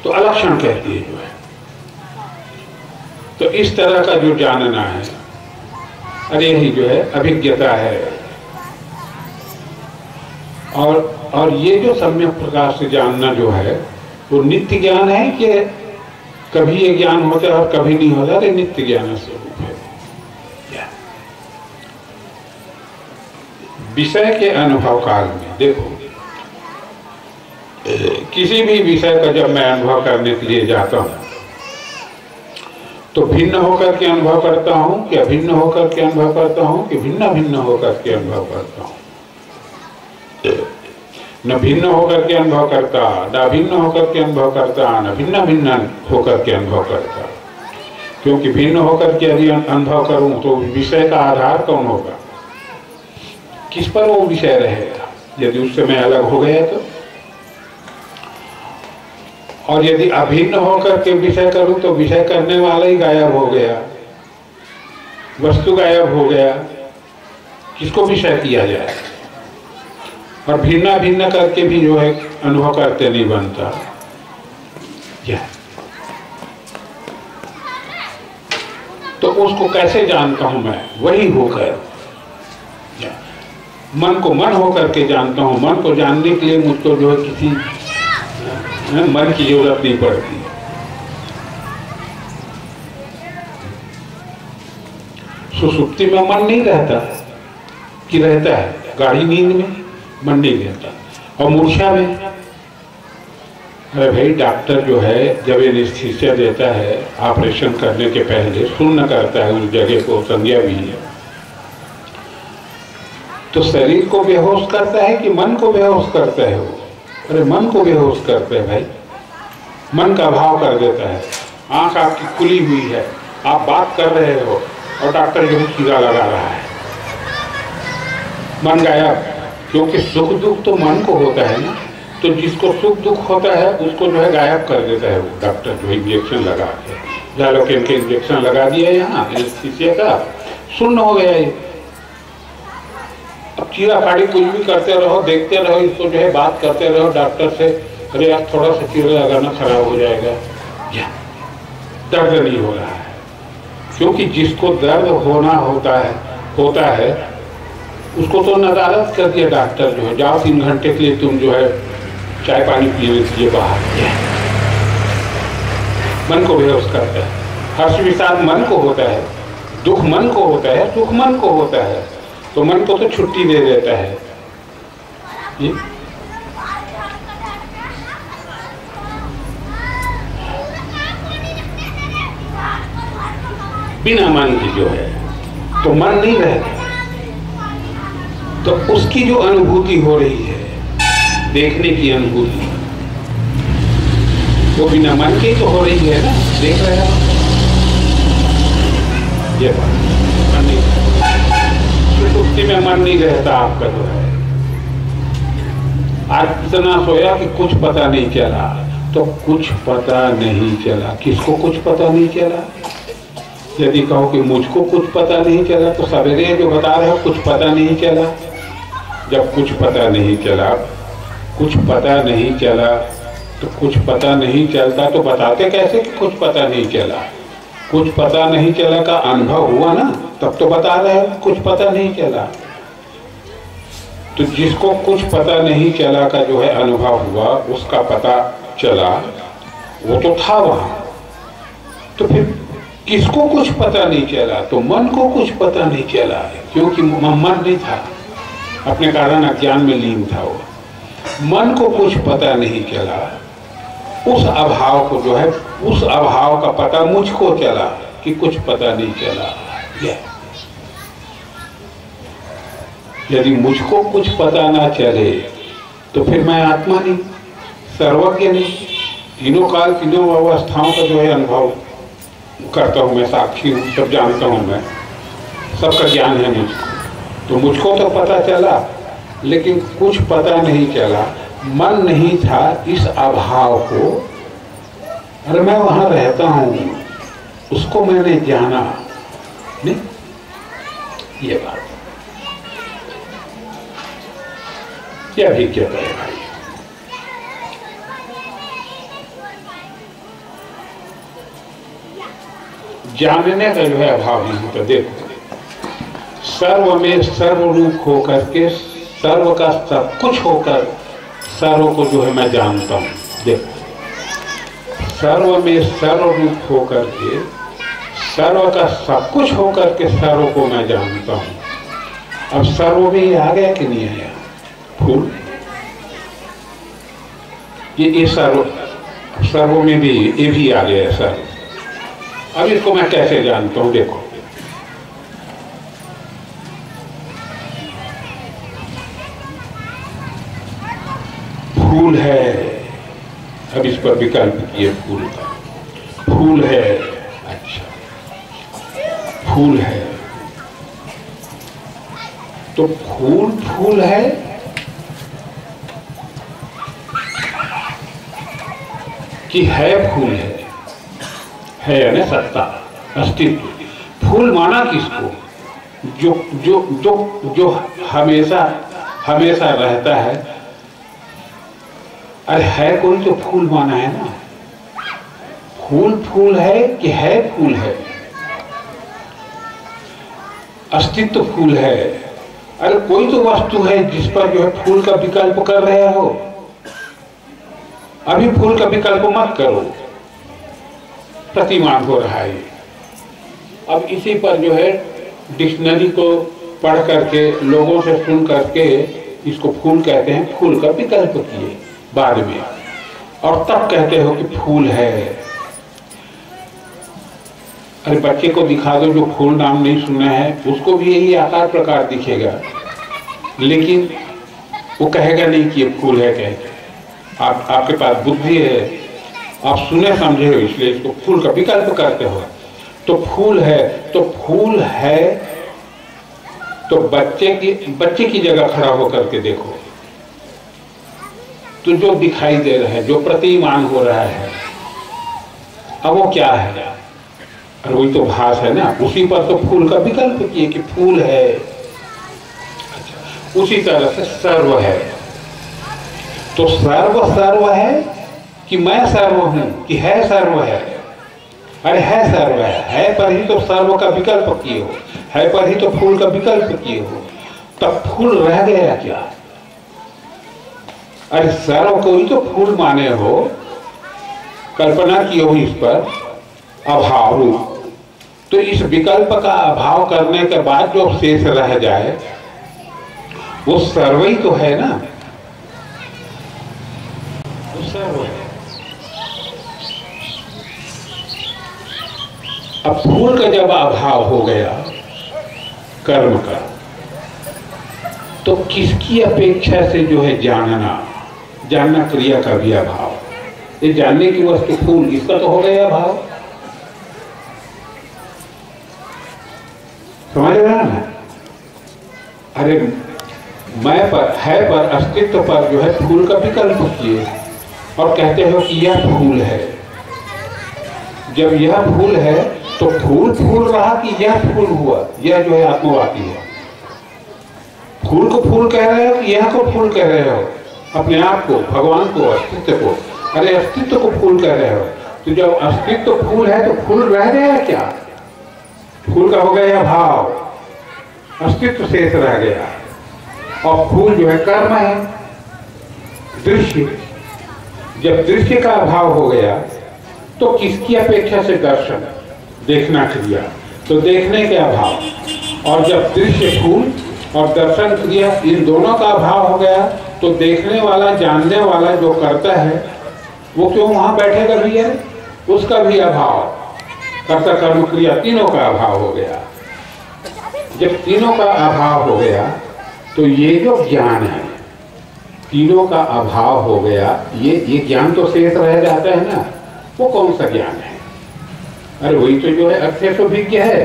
तो अलक्षण कहती है जो है। तो इस तरह का जो जानना है, अरे यही जो है अभिज्ञता है। और ये जो सम्यक प्रकार से जानना जो है वो नित्य ज्ञान है कि कभी ये ज्ञान होता है और कभी नहीं होता, तो नित्य ज्ञान स्वरूप है। विषय के अनुभव काल में देखो, किसी भी विषय का जब मैं अनुभव करने के लिए जाता हूं तो भिन्न होकर के अनुभव करता हूं कि अभिन्न होकर के अनुभव करता हूं कि भिन्न भिन्न होकर के अनुभव करता हूं। न भिन्न होकर के अनुभव करता, न भिन्न होकर के अनुभव करता, न भिन्न भिन्न होकर के अनुभव करता। क्योंकि भिन्न होकर के यदि अनुभव करूं तो विषय का आधार कौन होगा, किस पर वो विषय रहेगा यदि उससे मैं अलग हो गया तो। और यदि अभिन्न होकर के विषय करूं तो विषय करने वाला ही गायब हो गया, वस्तु गायब हो गया, किसको विषय किया जाए। और भिन्न भिन्न करके भी जो है अनुभव करते नहीं बनता। तो उसको कैसे जानता हूं मैं? वही होकर, मन को मन होकर के जानता हूं। मन को जानने के लिए मुझको जो है किसी मन की जरूरत नहीं पड़ती। सुसुप्ति में मन नहीं रहता कि रहता है, गाढ़ी नींद में मन नहीं रहता। और मूर्छा में, अरे भाई डॉक्टर जो है जब एनेस्थीसिया देता है ऑपरेशन करने के पहले शून्य करता है उस जगह को, संज्ञा भी है, तो शरीर को बेहोश करता है कि मन को बेहोश करता है? वो अरे मन को बेहोश करते हैं भाई, मन का भाव कर देता है। आंख आपकी खुली हुई है, आप बात कर रहे हो और डॉक्टर जो है कीड़ा लगा रहा है, मन गायब। क्योंकि सुख दुख तो मन को होता है ना, तो जिसको सुख दुख होता है उसको जो है गायब कर देता है वो डॉक्टर जो इंजेक्शन लगा के, जालोकेन के इंजेक्शन लगा दिया यहाँ एनेस्थीसिया का, शून्य हो गया ये। अब चीरा फाड़ी कुछ भी करते रहो, देखते रहो, इसको जो है बात करते रहो डॉक्टर से, अरे यार थोड़ा सा चीरा लगाना खराब हो जाएगा, या दर्द नहीं हो रहा है। क्योंकि जिसको दर्द होता है उसको तो नदारत कर दिया डॉक्टर जो है, जाओ 3 घंटे के लिए तुम जो है चाय पानी पीने के लिए बाहर। मन को बेहोश करता है। हर्ष विषाद मन को होता है, दुख मन को होता है, सुख मन को होता है, तो मन को तो छुट्टी दे देता है। ये बिना मन की जो है तो मन नहीं रहता। तो उसकी जो अनुभूति हो रही है, देखने की अनुभूति, वो बिना मन की तो हो रही है ना, देख रहे हैं ये बात। मस्ती में मन नहीं रहता आपका जो है। आज इतना सोया कि कुछ पता नहीं चला, तो कुछ पता नहीं चला। किसको कुछ पता नहीं चला? यदि कहो कि मुझको कुछ पता नहीं चला, तो सवेरे जो बता रहे हो कुछ पता नहीं चला। जब कुछ पता नहीं चला, कुछ पता नहीं चला, तो कुछ पता नहीं चलता तो बताते कैसे कि कुछ पता नहीं चला? कुछ पता नहीं चला का अनुभव हुआ ना, तब तो बता रहे हो कुछ पता नहीं चला। तो जिसको कुछ पता नहीं चला का जो है अनुभव हुआ, उसका पता चला, वो तो था वहां। तो फिर किसको कुछ पता नहीं चला? तो मन को कुछ पता नहीं चला, क्योंकि मन नहीं था, अपने कारण अज्ञान में लीन था वो। मन को कुछ पता नहीं चला, उस अभाव को जो है, उस अभाव का पता मुझको चला कि कुछ पता नहीं चला। यदि मुझको कुछ पता ना चले, तो फिर मैं आत्मा नहीं, सर्वज्ञ नहीं। तीनों काल तीनों अवस्थाओं का जो है अनुभव करता हूँ मैं, साक्षी हूँ, सब जानता हूँ मैं, सबका ज्ञान है मुझको। तो मुझको तो पता चला, लेकिन कुछ पता नहीं चला। मन नहीं था इस अभाव को, अरे मैं वहां रहता हूं, उसको मैंने जाना नहीं। ये बात क्या भी क्या कहे भाई। जानने का जो है अभाव नहीं होता। देखो, सर्व में सर्वरूप होकर के, सर्व का सब कुछ होकर सर्व को जो है मैं जानता हूँ। देखो, सर्व में सर्वरूप होकर के, सर्व का सब कुछ होकर के सर्व को मैं जानता हूँ। अब सर्व में ये आ गया कि नहीं आया? फूल, ये सर्व में भी ये भी आ गया है सर्व। अब इसको मैं कैसे जानता हूँ? देखो, फूल है, अब इस पर विकल्प किए फूल का। फूल है, अच्छा फूल है, तो फूल है कि है? फूल है यानी सत्ता, अस्तित्व। फूल माना किसको? जो जो जो जो हमेशा हमेशा रहता है। अरे है कोई तो फूल माना है ना। फूल है कि है? फूल है, अस्तित्व फूल है। अरे कोई तो वस्तु है जिस पर जो है फूल का विकल्प कर रहे हो। अभी फूल का विकल्प मत करो, प्रतिमान हो रहा है। अब इसी पर जो है डिक्शनरी को पढ़ करके, लोगों से सुन करके इसको फूल कहते हैं, फूल का विकल्प किए बाद में, और तब कहते हो कि फूल है। अरे बच्चे को दिखा दो जो फूल नाम नहीं सुना है, उसको भी यही आकार प्रकार दिखेगा, लेकिन वो कहेगा नहीं कि ये फूल है। कहेगा आपके पास बुद्धि है, आप सुने समझे हो, इसलिए इसको फूल का विकल्प करते हो। तो फूल है, तो फूल है, तो बच्चे की जगह खड़ा होकर के देखो, तो जो दिखाई दे रहा है, जो प्रतिमान हो रहा है, अब वो क्या है? और वही तो भास है ना। उसी पर तो फूल का विकल्प किए कि फूल है। अच्छा, उसी तरह से सर्व है, तो सर्व है कि मैं सर्व हूं, कि है सर्व है? अरे है सर्व है पर ही तो सर्व का विकल्प किए हो, है पर ही तो फूल का विकल्प किए हो, तब फूल रह गया क्या? अरे सर्व को ही तो फूल माने हो, कल्पना की हो इस पर अभाव रूप। तो इस विकल्प का अभाव करने के बाद जो शेष रह जाए वो सर्व ही तो है ना, वो सर्व है। अब फूल का जब अभाव हो गया कर्म का, तो किसकी अपेक्षा से जो है जानना क्रिया का भी अभाव। ये जानने की वस्तु फूल, इसका तो हो गया अभाव। समझ रहे हैं ना? अरे मैं पर है, पर अस्तित्व पर जो है फूल का विकल्प किए और कहते हो कि यह फूल है। जब यह फूल है तो फूल फूल रहा कि यह फूल हुआ? यह जो है आत्मवादी है। फूल को फूल कह रहे हो कि यह को फूल कह रहे हो? अपने आप को, भगवान को, अस्तित्व को। अरे अस्तित्व को फूल कह रहे हो, तो जब अस्तित्व फूल है तो फूल रह गया क्या? फूल का हो गया भाव, अस्तित्व शेष रह गया। और फूल जो है कर्म है, दृश्य। जब दृश्य का अभाव हो गया तो किसकी अपेक्षा से दर्शन, देखना क्रिया, तो देखने के अभाव। और जब दृश्य फूल और दर्शन क्रिया इन दोनों का अभाव हो गया तो देखने वाला, जानने वाला जो करता है वो क्यों वहां बैठेगा भैया? उसका भी अभाव, कर्ता कर्म क्रिया तीनों का अभाव हो गया। जब तीनों का अभाव हो गया तो ये जो ज्ञान है, तीनों का अभाव हो गया, ये ज्ञान तो शेष रह जाता है ना। वो कौन सा ज्ञान है? अरे वही तो जो है अर्थेष्वभिज्ञ है।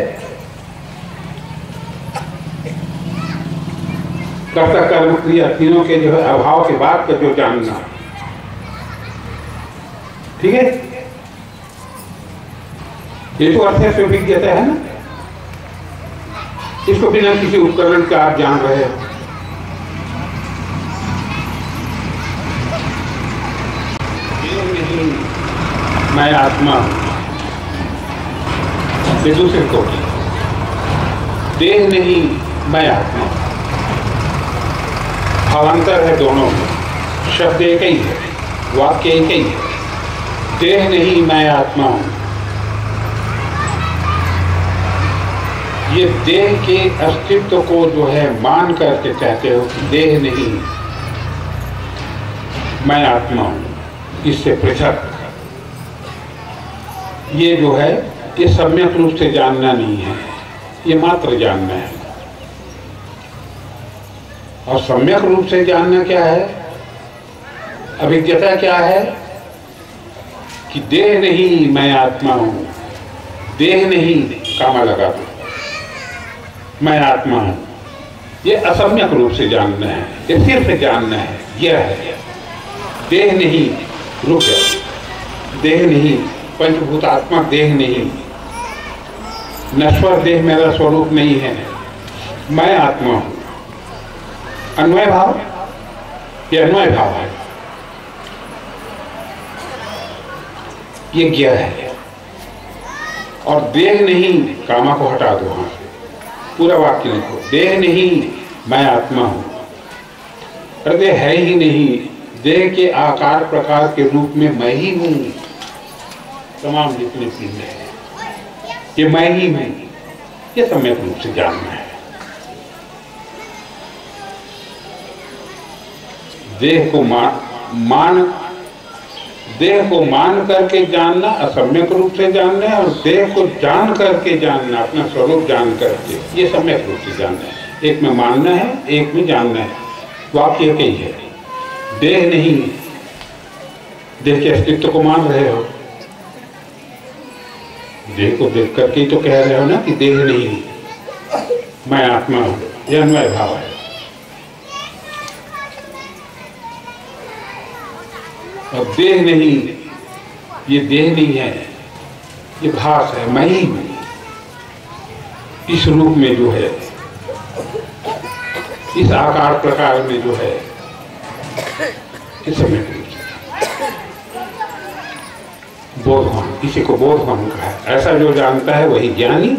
कर्ता कर्म क्रिया तीनों के जो है अभाव के बाद का जो जानना, ठीक है, ये तो अर्थेष्वभिज्ञता है ना। इसको बिना किसी उपकरण का आप जान रहे हो। मैं आत्मा हूं, ये दूसरे को, देह नहीं मैं आत्मा। भावांतर है दोनों में, शब्द एक ही है, वाक्य एक ही है। देह नहीं मैं आत्मा हूं। ये देह के अस्तित्व को जो है मान करके कहते हो कि देह नहीं मैं आत्मा हूं, इससे पृथक। ये जो है ये सम्यक रूप से जानना नहीं है, ये मात्र जानना है। और सम्यक रूप से जानना क्या है? अभिज्ञता क्या है? कि देह नहीं मैं आत्मा हूं, देह नहीं, कामा लगा दो, मैं आत्मा हूं। ये असम्यक रूप से जानना है, ये सिर्फ जानना है। यह है देह नहीं, रुक जाओ, देह नहीं, पंचभूतात्मक देह नहीं, नश्वर देह मेरा स्वरूप नहीं है, मैं आत्मा हूं। अन्वय भाव, ये अन्वय भाव है, ये ज्ञा है। और देह नहीं, कामा को हटा दो वहां से, पूरा वाक्य लिखो, देह नहीं मैं आत्मा हूं। पर देह है ही नहीं, देह के आकार प्रकार के रूप में मैं ही हूं। तमाम जितने चीजें हैं ये मैं ही हूं, ये सम्यक रूप से जानना है। देह को देह को मान करके जानना असम्यक रूप से जानना है, और देह को जान करके जानना, अपना स्वरूप जान करके, ये सम्यक रूप से जानना है। एक में मानना है, एक में जानना है। वाक्य एक ही है, देह नहीं, देह के अस्तित्व को मान रहे हो, देह को देख करके ही तो कह रहे हो ना कि देह नहीं मैं आत्मा हूं। यह अन्वय भाव है। और देह नहीं, ये देह नहीं है, ये भास है, मैं ही हूं। इस रूप में जो है, इस आकार प्रकार में जो है, इस समय बोधवान, इसी को बोधवान कहा है। ऐसा जो जानता है वही ज्ञानी,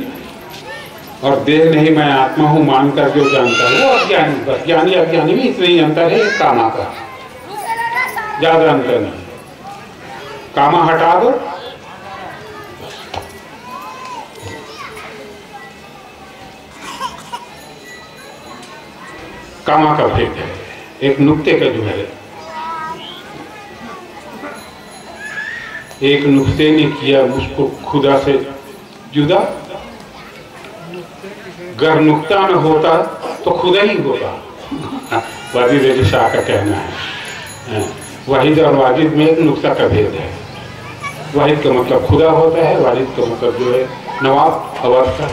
और देह नहीं मैं आत्मा हूं मानकर जो जानता है वो अज्ञानी। बस ज्ञानी अज्ञानी में इतना ही अंतर है, कामा का, ज्यादा अंतर नहीं। कामा हटा दो, कामा का भेद है। एक नुक्ते का जो है, एक नुक्ते ने किया उसको खुदा से जुदा। अगर नुक्ता न होता तो खुदा ही होता। वाजिद शाह का कहना है। वाहिद और वाजिद में एक नुक्ता का भेद है। वाहिद का मतलब खुदा होता है, वाजिद का मतलब जो है नवाब, अवस्था।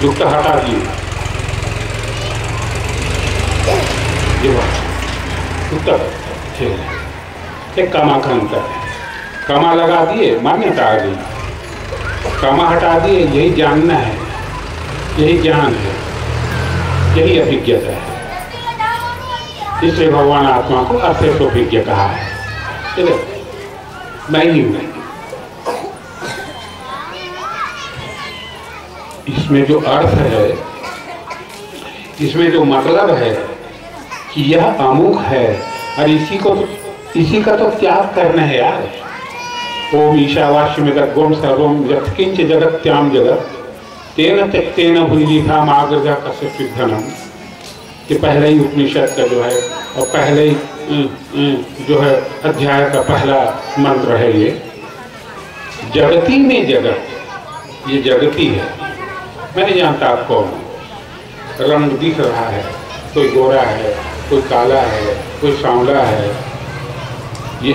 युक्त हटा दिए, ये बात उत्तर एक कामा का अंतर है। कामा लगा दिए, मान्यता आ गई, कामा हटा दिए, यही जानना है, यही ज्ञान है, यही अभिज्ञता है। इसलिए भगवान आत्मा को अशेषोभिज्ञ कहा है। चलो मैं ही हूं। इसमें जो अर्थ है, इसमें जो मतलब है कि यह अमुक है और इसी का तो त्याग करना है यार। ओम ईशावास्य जगद्गुम सर्वम यत्किंच जगत्याम जगत तेन त्यक्तेन भुंजीथा माग्रजा कस्य धनम। कि पहले ही उपनिषद का जो है और पहले ही जो है अध्याय का पहला मंत्र है ये। जगती में जगत, ये जगती है। मैं नहीं जानता आप कौन हो। रंग दिख रहा है, कोई गोरा है, कोई काला है, कोई सांवला है, ये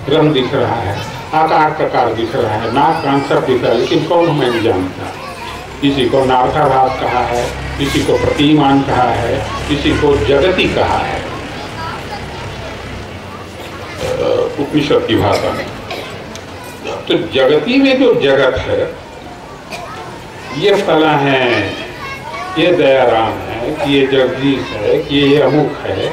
रंग दिख रहा है, आकार प्रकार दिख रहा है, नाक कान सब दिख रहा है, लेकिन कौन मैं नहीं जानता। किसी को नार्थाभास कहा है, किसी को प्रतिमान कहा है, किसी को जगती कहा है उपनिषद की भाषा में। तो जगती में जो जगत है, ये फला है, ये दयाराम है, कि ये जगदीश है, कि ये अमुक है।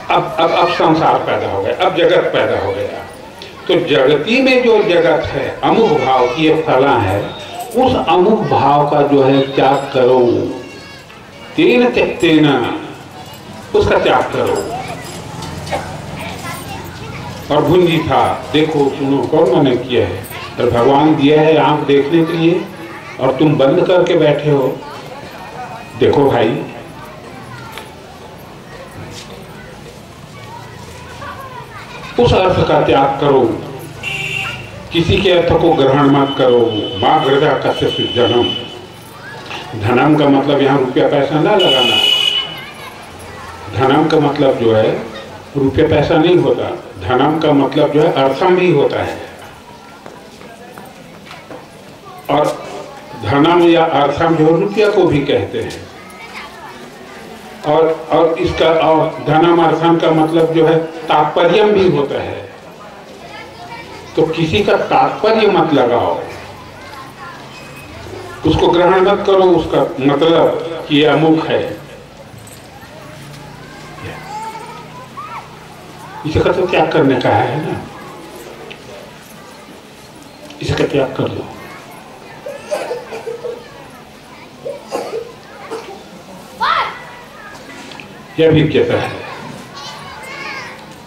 अब संसार पैदा हो गया, अब जगत पैदा हो गया। तो जगती में जो जगत है, अमुक भाव की ये फला है, उस अमुक भाव का जो है त्याग करो। तेन त्यक्तेन, उसका त्याग करो। और भुंजी था, देखो सुनो, कौन मैंने किया है? और भगवान दिया है आंख देखने के लिए और तुम बंद करके बैठे हो। देखो भाई, उस अर्थ का त्याग करो, किसी के अर्थ को ग्रहण मत करो। माँ गृदा कस्य धनम। धनम का मतलब यहाँ रुपया पैसा ना लगाना। धनम का मतलब जो है रुपया पैसा नहीं होता। धनम का मतलब जो है अर्थम भी होता है। और धनम या अर्थम जो रुपया को भी कहते हैं। और इसका और धनम अर्थम का मतलब जो है तात्पर्य भी होता है। तो किसी का तात्पर्य मत लगाओ, उसको ग्रहण मत करो, उसका मतलब कि अमुक है। इसका तो त्याग करने का है ना, इसका त्याग कर दो। यह भी कहता है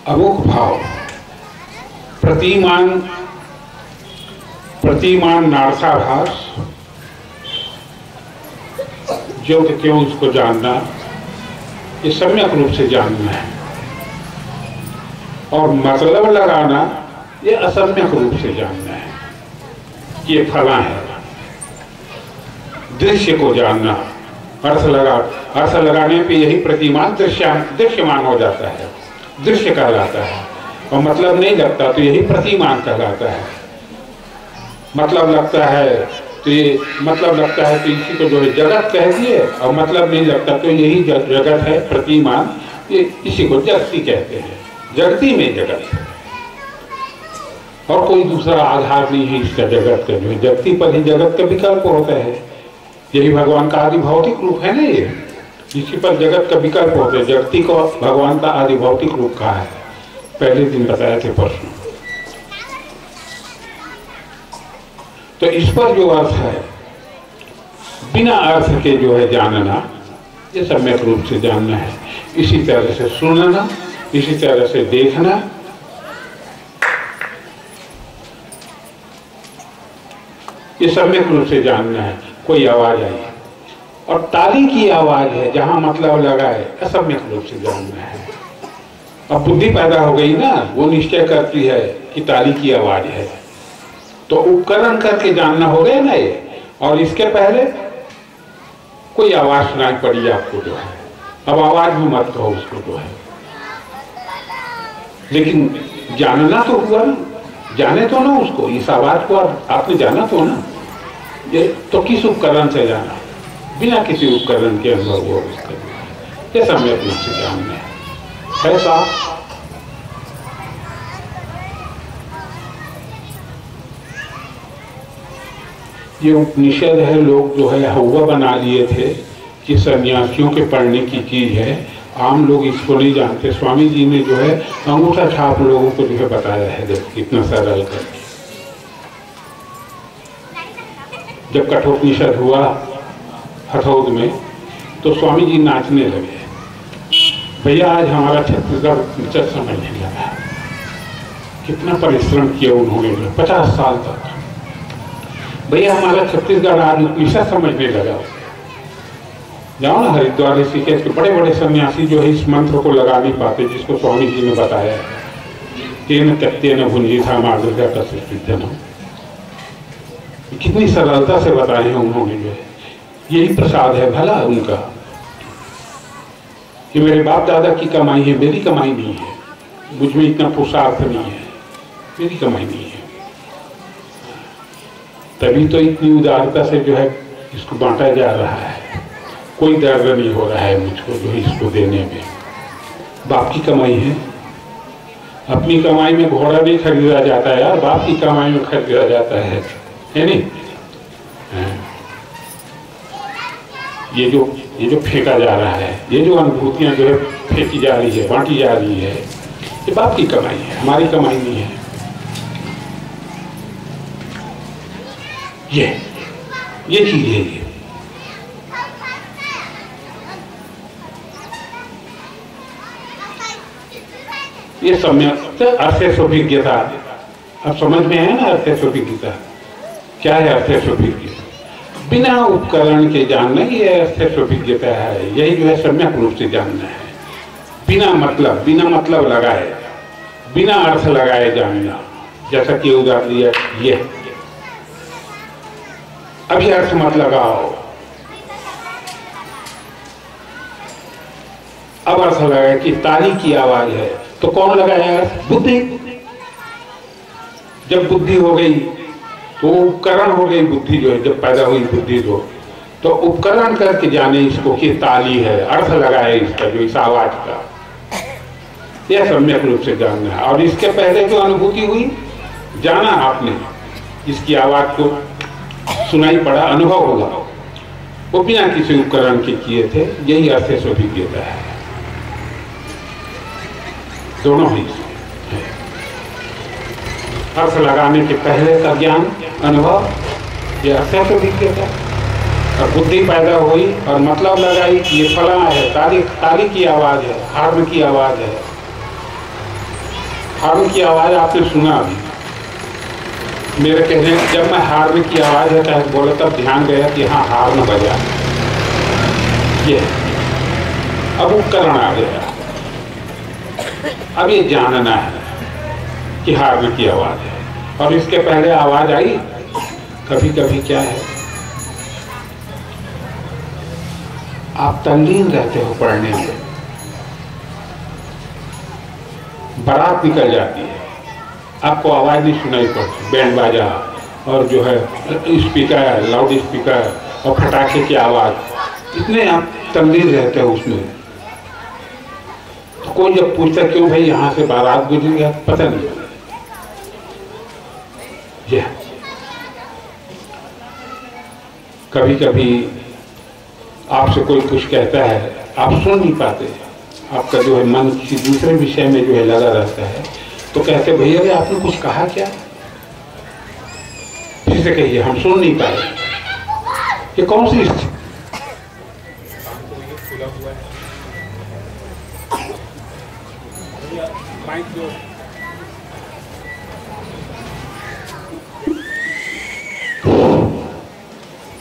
अमुक भाव प्रतिमान नार्थाभास, जो कि क्यों इसको जानना, ये सम्यक रूप से जानना है। और मतलब लगाना, ये असम्यक रूप से जानना है कि ये फला है। दृश्य को जानना, अर्थ लगाने पे यही प्रतिमान दृश्यमान हो जाता है, दृश्य कहलाता है। और मतलब नहीं लगता तो यही प्रतिमान कहलाता है। मतलब लगता है तो ये मतलब लगता है तो इसी को जो है जगत कह दिए, और मतलब नहीं लगता तो यही जगत है, प्रतिमान। ये इसी को जगती कहते हैं। जगती में जगत है और कोई दूसरा आधार नहीं है इसका। जगत का जो है जगती पर ही जगत का विकल्प होता है। यही भगवान का आदि भौतिक रूप है ना, ये इसी पर जगत का विकल्प होता है। जगती को भगवान का आदि भौतिक रूप कहा है, पहले दिन बताए थे परसों। तो इस पर जो अर्थ है, बिना अर्थ के जो है जानना, ये सम्यक रूप से जानना है। इसी तरह से सुनना, इसी तरह से देखना, ये सम्यक रूप से जानना है। कोई आवाज आई और ताली की आवाज है, जहां मतलब लगाए, असम्यक रूप से जानना है। अब बुद्धि पैदा हो गई ना, वो निश्चय करती है कि ताली की आवाज है, तो उपकरण करके जानना हो गया ना ये। और इसके पहले कोई आवाज सुनाई पड़ी आपको जो है, अब आवाज भी मत कहो उसको जो है, लेकिन जानना तो हुआ ना, जाने तो ना उसको, इस आवाज को आपने जाना तो ना, ये तो किस उपकरण से जाना? बिना किसी उपकरण के अनुभव हो उसके ये सम्यक रूप से जानना है साहब। ये उपनिषद है, लोग जो है हवा बना लिए थे कि सन्यासियों के पढ़ने की चीज है, आम लोग इसको नहीं जानते। स्वामी जी ने जो है अंगूठा छाप लोगों को जो है बताया है, देखो कितना सरल करके। जब कठोपनिषद हुआ हथौद में तो स्वामी जी नाचने लगे, भैया आज हमारा छत्तीसगढ़ उपनिषद समझने लगा। कितना परिश्रम किया उन्होंने 50 साल तक। भैया हमारा छत्तीसगढ़ आज उपनिषद समझने लगा। जाओ ना हरिद्वार ऋषिकेश के बड़े बड़े सन्यासी जो है इस मंत्र को लगा नहीं पाते जिसको स्वामी जी ने बताया है, तेन त्यक्तेन भुंजीथा मार्गदर्शा का सिद्धनम। कितनी सरलता से बताए हैं उन्होंने जो है। यही प्रसाद है भला उनका कि मेरे बाप दादा की कमाई है, मेरी कमाई नहीं है, मुझ में इतना पुरुषार्थ नहीं है, मेरी कमाई नहीं है। तभी तो इतनी उदारता से जो है इसको बांटा जा रहा है। कोई दर्द नहीं हो रहा है मुझको जो इसको देने में। बाप की कमाई है, अपनी कमाई में घोड़ा नहीं खरीदा जाता है यार, बाप की कमाई में खरीदा जाता है नहीं? ये जो फेंका जा रहा है, ये जो अनुभूतियां जो है फेंकी जा रही है, बांटी जा रही है, ये बाप की कमाई है, हमारी कमाई नहीं है। ये चीज है। ये सम्यक अर्थस्वभिज्ञता। अब समझ में है ना अर्थस्वभिज्ञता क्या है? अर्थस्वभिज्ञ बिना उपकरण के जानना, ये अर्थस्वभिज्ञता है। यही जो है सम्यक रूप से जानना है, बिना मतलब लगाए, बिना अर्थ लगाए जानना। जैसा कि उदाहरण दिया, ये अभी अर्थ मत लगाओ, अब अर्थ लगाए कि ताली की आवाज है, तो कौन लगाया अर्थ? बुद्धि। जब बुद्धि हो गई तो उपकरण हो गई बुद्धि जो है, जब पैदा हुई बुद्धि तो उपकरण करके जाने इसको कि ताली है, अर्थ लगाए इसका जो इस आवाज का, यह सम्यक रूप से जानना है। और इसके पहले जो अनुभूति हुई, जाना आपने, इसकी आवाज को सुनाई पड़ा, अनुभव होगा, वो बिना किसी उपकरण के किए थे। यही अर्थस्वभिज्ञता है, दोनों ही। अर्थ लगाने के पहले का ज्ञान, अनुभव, ये अर्थस्वभिज्ञता। और बुद्धि पैदा हुई और मतलब लगाई कि ये फला है, ताली की आवाज है, हार्न की आवाज है। हार्न की आवाज आपने सुना अभी मेरे कहने, जब मैं हार्न की आवाज है बोला तब ध्यान गया कि हाँ हार्न बजा। ये अब उपकरण आ गया, अब ये जानना है कि हार्न की आवाज है। और इसके पहले आवाज आई, कभी कभी क्या है, आप तल्लीन रहते हो पढ़ने में, बारात निकल जाती है, आपको आवाज नहीं सुनाई पड़ती, बैंड बाजा और जो है स्पीकर, लाउड स्पीकर और फटाके की आवाज, इतने आप तल्लीन रहते हो उसमें। तो कोई जब पूछता क्यों भाई यहाँ से बारात गुजर गया, पता नहीं। ये कभी कभी आपसे कोई कुछ कहता है, आप सुन नहीं पाते, आपका जो है मन किसी दूसरे विषय में जो है लगा रहता है, तो कहते भैया ये आपने कुछ कहा क्या, फिर से कहिए, हम सुन नहीं पाए। ये कौन सी स्थिति?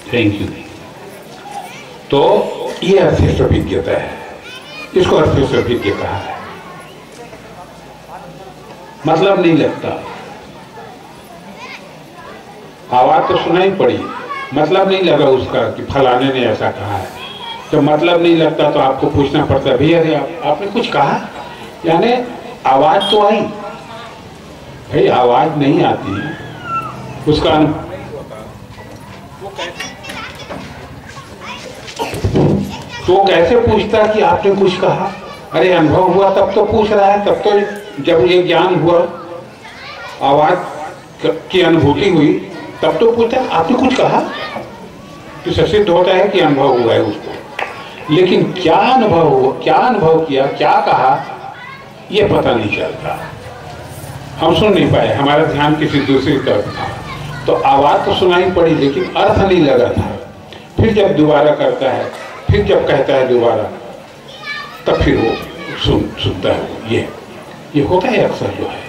Thank you. तो ये अर्थस्वभिज्ञता है, इसको अर्थस्वभिज्ञ कहा है। मतलब नहीं लगता, आवाज तो सुनाई पड़ी, मतलब नहीं लगा उसका कि फलाने ने ऐसा कहा है। जब मतलब नहीं लगता तो आपको पूछना पड़ता है, भैया आपने कुछ कहा, यानी आवाज तो आई, भाई आवाज नहीं आती उसका तो कैसे पूछता कि आपने कुछ कहा? अरे अनुभव हुआ तब तो पूछ रहा है, तब तो जब ये ज्ञान हुआ, आवाज की अनुभूति हुई, तब तो पूछता है आपने कुछ कहा। तो सिद्ध होता है कि अनुभव हुआ है उसको, लेकिन क्या अनुभव हुआ, क्या अनुभव किया, क्या कहा, ये पता नहीं चलता। हम सुन नहीं पाए, हमारा ध्यान किसी दूसरी तरफ था। तो आवाज तो सुनाई पड़ी लेकिन अर्थ नहीं लगा था। फिर जब दोबारा करता है, फिर जब कहता है दोबारा, तब फिर वो सुनता है। ये होता है अक्सर जो है।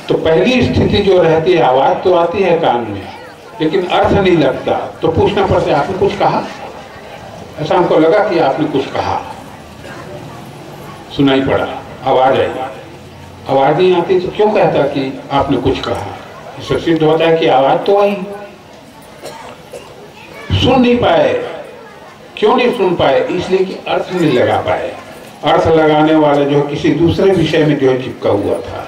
तो पहली स्थिति जो रहती है, आवाज तो आती है कान में लेकिन अर्थ नहीं लगता, तो पूछना पड़ता है आपने कुछ कहा? ऐसा हमको लगा कि आपने कुछ कहा, सुनाई पड़ा, आवाज आई, आवाज नहीं आती तो क्यों कहता कि आपने कुछ कहा? इससे सिद्ध होता है कि आवाज तो आई, सुन नहीं पाए। क्यों नहीं सुन पाए? इसलिए कि अर्थ नहीं लगा पाए। अर्थ लगाने वाला जो है किसी दूसरे विषय में जो है चिपका हुआ था।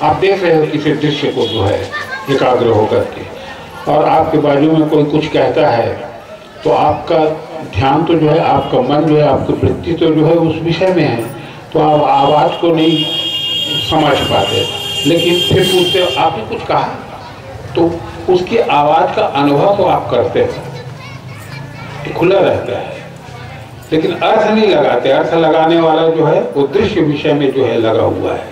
आप देख रहे हो किसी दृश्य को जो है एकाग्र होकर के, और आपके बाजू में कोई कुछ कहता है, तो आपका ध्यान तो जो है, आपका मन जो है, आपकी वृत्ति तो जो है उस विषय में है, तो आप आवाज को नहीं समझ पाते। लेकिन फिर पूछते हो आपने कुछ कहा, तो उसकी आवाज का अनुभव तो आप करते हो, खुला रहता है, लेकिन अर्थ नहीं लगाते। अर्थ लगाने वाला जो है वो दृश्य विषय में जो है लगा हुआ है।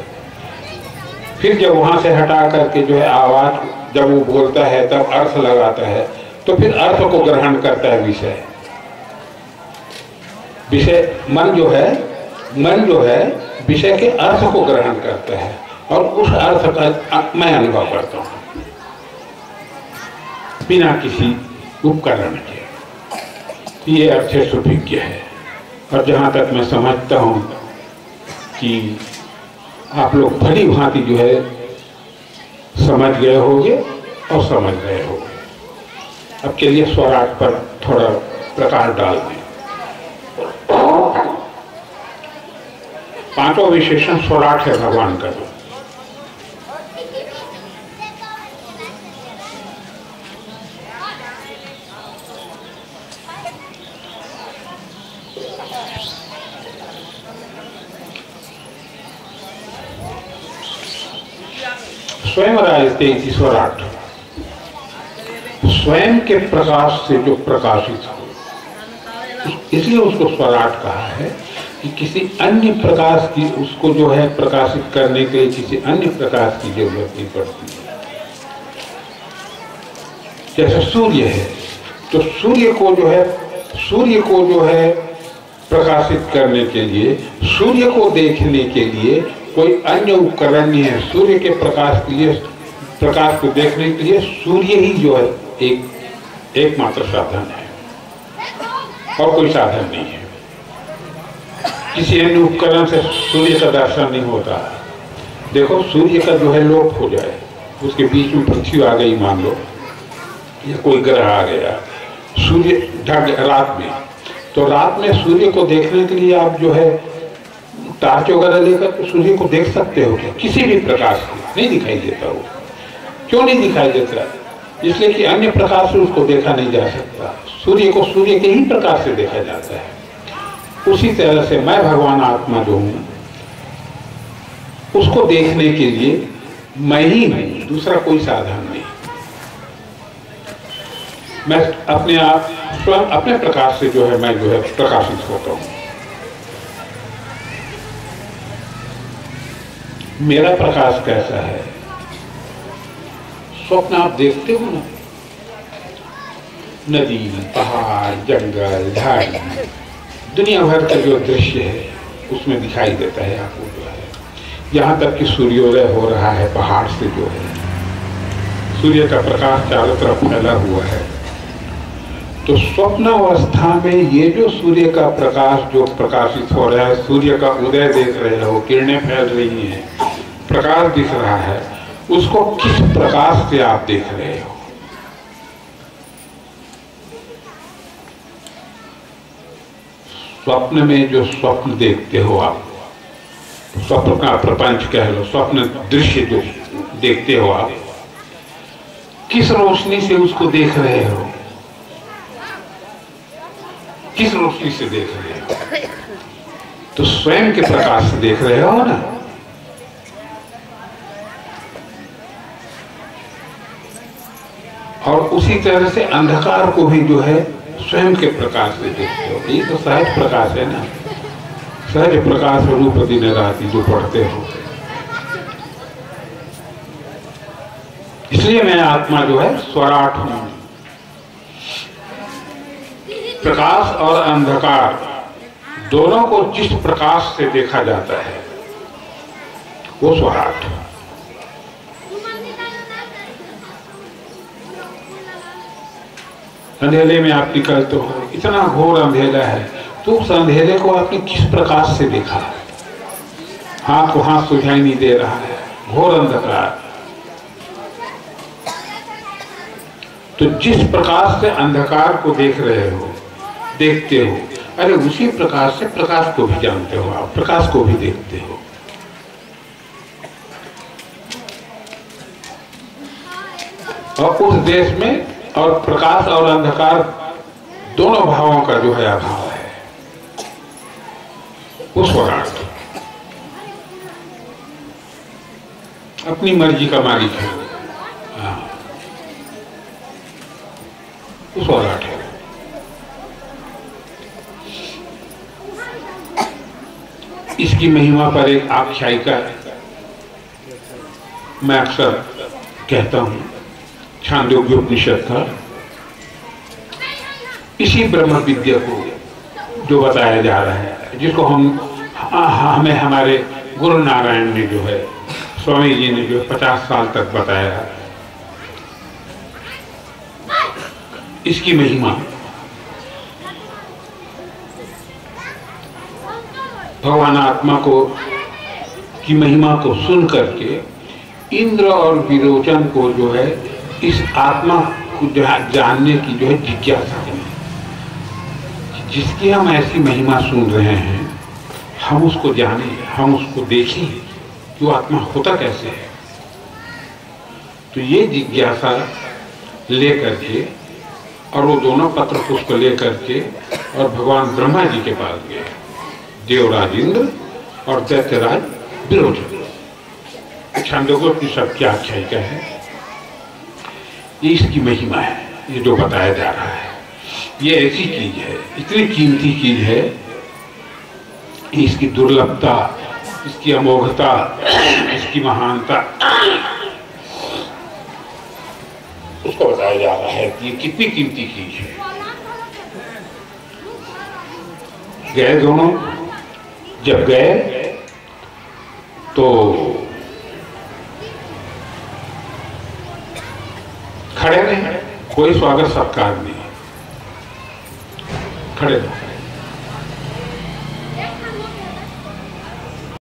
फिर जब वहां से हटा करके जो है आवाज जब वो बोलता है तब अर्थ लगाता है, तो फिर अर्थ को ग्रहण करता है विषय। मन जो है विषय के अर्थ को ग्रहण करता है और उस अर्थ का मैं अनुभव करता हूं बिना किसी उपकरण के। ये अर्थ सुभिज्ञ है। और जहाँ तक मैं समझता हूँ कि आप लोग भली भांति जो है समझ गए होंगे और समझ गए होंगे। अब चलिए स्वराट पर थोड़ा प्रकाश डाल दें। पांचों विशेषण स्वराट है भगवान का। स्वयं राजते ईश्वराट, स्वयं के प्रकाश से जो प्रकाशित हो, इसलिए उसको स्वराट कहा है कि किसी अन्य प्रकाश की उसको जो है प्रकाशित करने के लिए किसी अन्य प्रकाश की जरूरत नहीं पड़ती है। जैसे सूर्य है, तो सूर्य को जो है प्रकाशित करने के लिए, सूर्य को देखने के लिए कोई अन्य उपकरण नहीं है। सूर्य के प्रकाश को देखने के लिए सूर्य ही जो है एकमात्र साधन है और कोई साधन नहीं है। किसी अन्य उपकरण से सूर्य का दर्शन नहीं होता। देखो सूर्य का जो है लोप हो जाए, उसके बीच में पृथ्वी आ गई मान लो, या कोई ग्रह आ गया, सूर्य ढक रात में, तो रात में सूर्य को देखने के लिए आप जो है टार्च वगैरह लेकर तो सूर्य को देख सकते हो क्या? किसी भी प्रकाश से नहीं दिखाई देता वो। क्यों नहीं दिखाई देता? इसलिए कि अन्य प्रकाश से उसको देखा नहीं जा सकता। सूर्य को सूर्य के ही प्रकाश से देखा जाता है। उसी तरह से मैं भगवान आत्मा जो हूँ उसको देखने के लिए मैं ही नहीं, दूसरा कोई साधन नहीं। मैं अपने आप स्वयं अपने प्रकाश से जो है मैं जो है प्रकाशित होता हूँ। मेरा प्रकाश कैसा है? स्वप्न आप देखते हो ना, नदी, पहाड़, जंगल, झाड़ी, दुनिया भर का जो दृश्य है उसमें दिखाई देता है आपको जो है। यहाँ तक कि सूर्योदय हो रहा है पहाड़ से जो है, सूर्य का प्रकाश चारों तरफ फैला हुआ है। तो स्वप्न अवस्था में ये जो सूर्य का प्रकाश जो प्रकाशित हो रहा है, सूर्य का उदय देख रहे हो, किरणें फैल रही हैं, प्रकाश दिख रहा है, उसको किस प्रकाश से आप देख रहे हो? स्वप्न में जो स्वप्न देखते हो आप, स्वप्न का प्रपंच कह लो, स्वप्न दृश्य जो देखते हो आप, किस रोशनी से उसको देख रहे हो? किस रोशनी से देख रहे हो? तो स्वयं के प्रकाश से देख रहे हो ना। और उसी तरह से अंधकार को भी जो है स्वयं के प्रकाश से देखते हो। ये तो सहज प्रकाश है ना, सहज प्रकाश रूप दिन राति जो पढ़ते हो। इसलिए मैं आत्मा जो है स्वराट हूं। प्रकाश और अंधकार दोनों को जिस प्रकाश से देखा जाता है वो स्वराट। अंधेरे में आप निकलते हो, इतना घोर अंधेरा है, तो उस अंधेरे को आपने किस प्रकाश से देखा? हाथ को हाथ सुझाई नहीं दे रहा है, घोर अंधकार। तो जिस प्रकाश से अंधकार को देख रहे हो, देखते हो, अरे उसी प्रकाश से प्रकाश को भी जानते हो, आप प्रकाश को भी देखते हो। और उस देश में और प्रकाश और अंधकार दोनों भावों का जो है अभाव है, उस स्वराट अपनी मर्जी का मालिक है। उस स्वराट है। इसकी महिमा पर एक आख्यायिका मैं अक्सर कहता हूं, छांदोग्य उपनिषद का। इसी ब्रह्म विद्या को जो बताया जा रहा है, जिसको हमें हमारे गुरु नारायण ने जो है, स्वामी जी ने जो 50 साल तक बताया, इसकी महिमा भगवान आत्मा को की महिमा को सुन करके इंद्र और विरोचन को जो है इस आत्मा को जो है जानने की जो है जिज्ञासा है। जिसकी हम ऐसी महिमा सुन रहे हैं, हम उसको जाने, हम उसको देखें कि वो आत्मा होता कैसे है। तो ये जिज्ञासा लेकर के, और वो दोनों पत्र पुष्प लेकर के और भगवान ब्रह्मा जी के पास गए, देवराज इंद्र और दैत्यराज विरोचन। छांदोग्योपनिषद की आख्यायिका है, ये इसकी महिमा है, ये जो बताया जा रहा है। ये ऐसी चीज है, इतनी कीमती चीज है, इसकी दुर्लभता, इसकी अमोघता, इसकी महानता, उसको बताया जा रहा है कि ये कितनी कीमती चीज है। गए दोनों, जब गए तो खड़े रहे, कोई स्वागत सत्कार नहीं, खड़े रहे।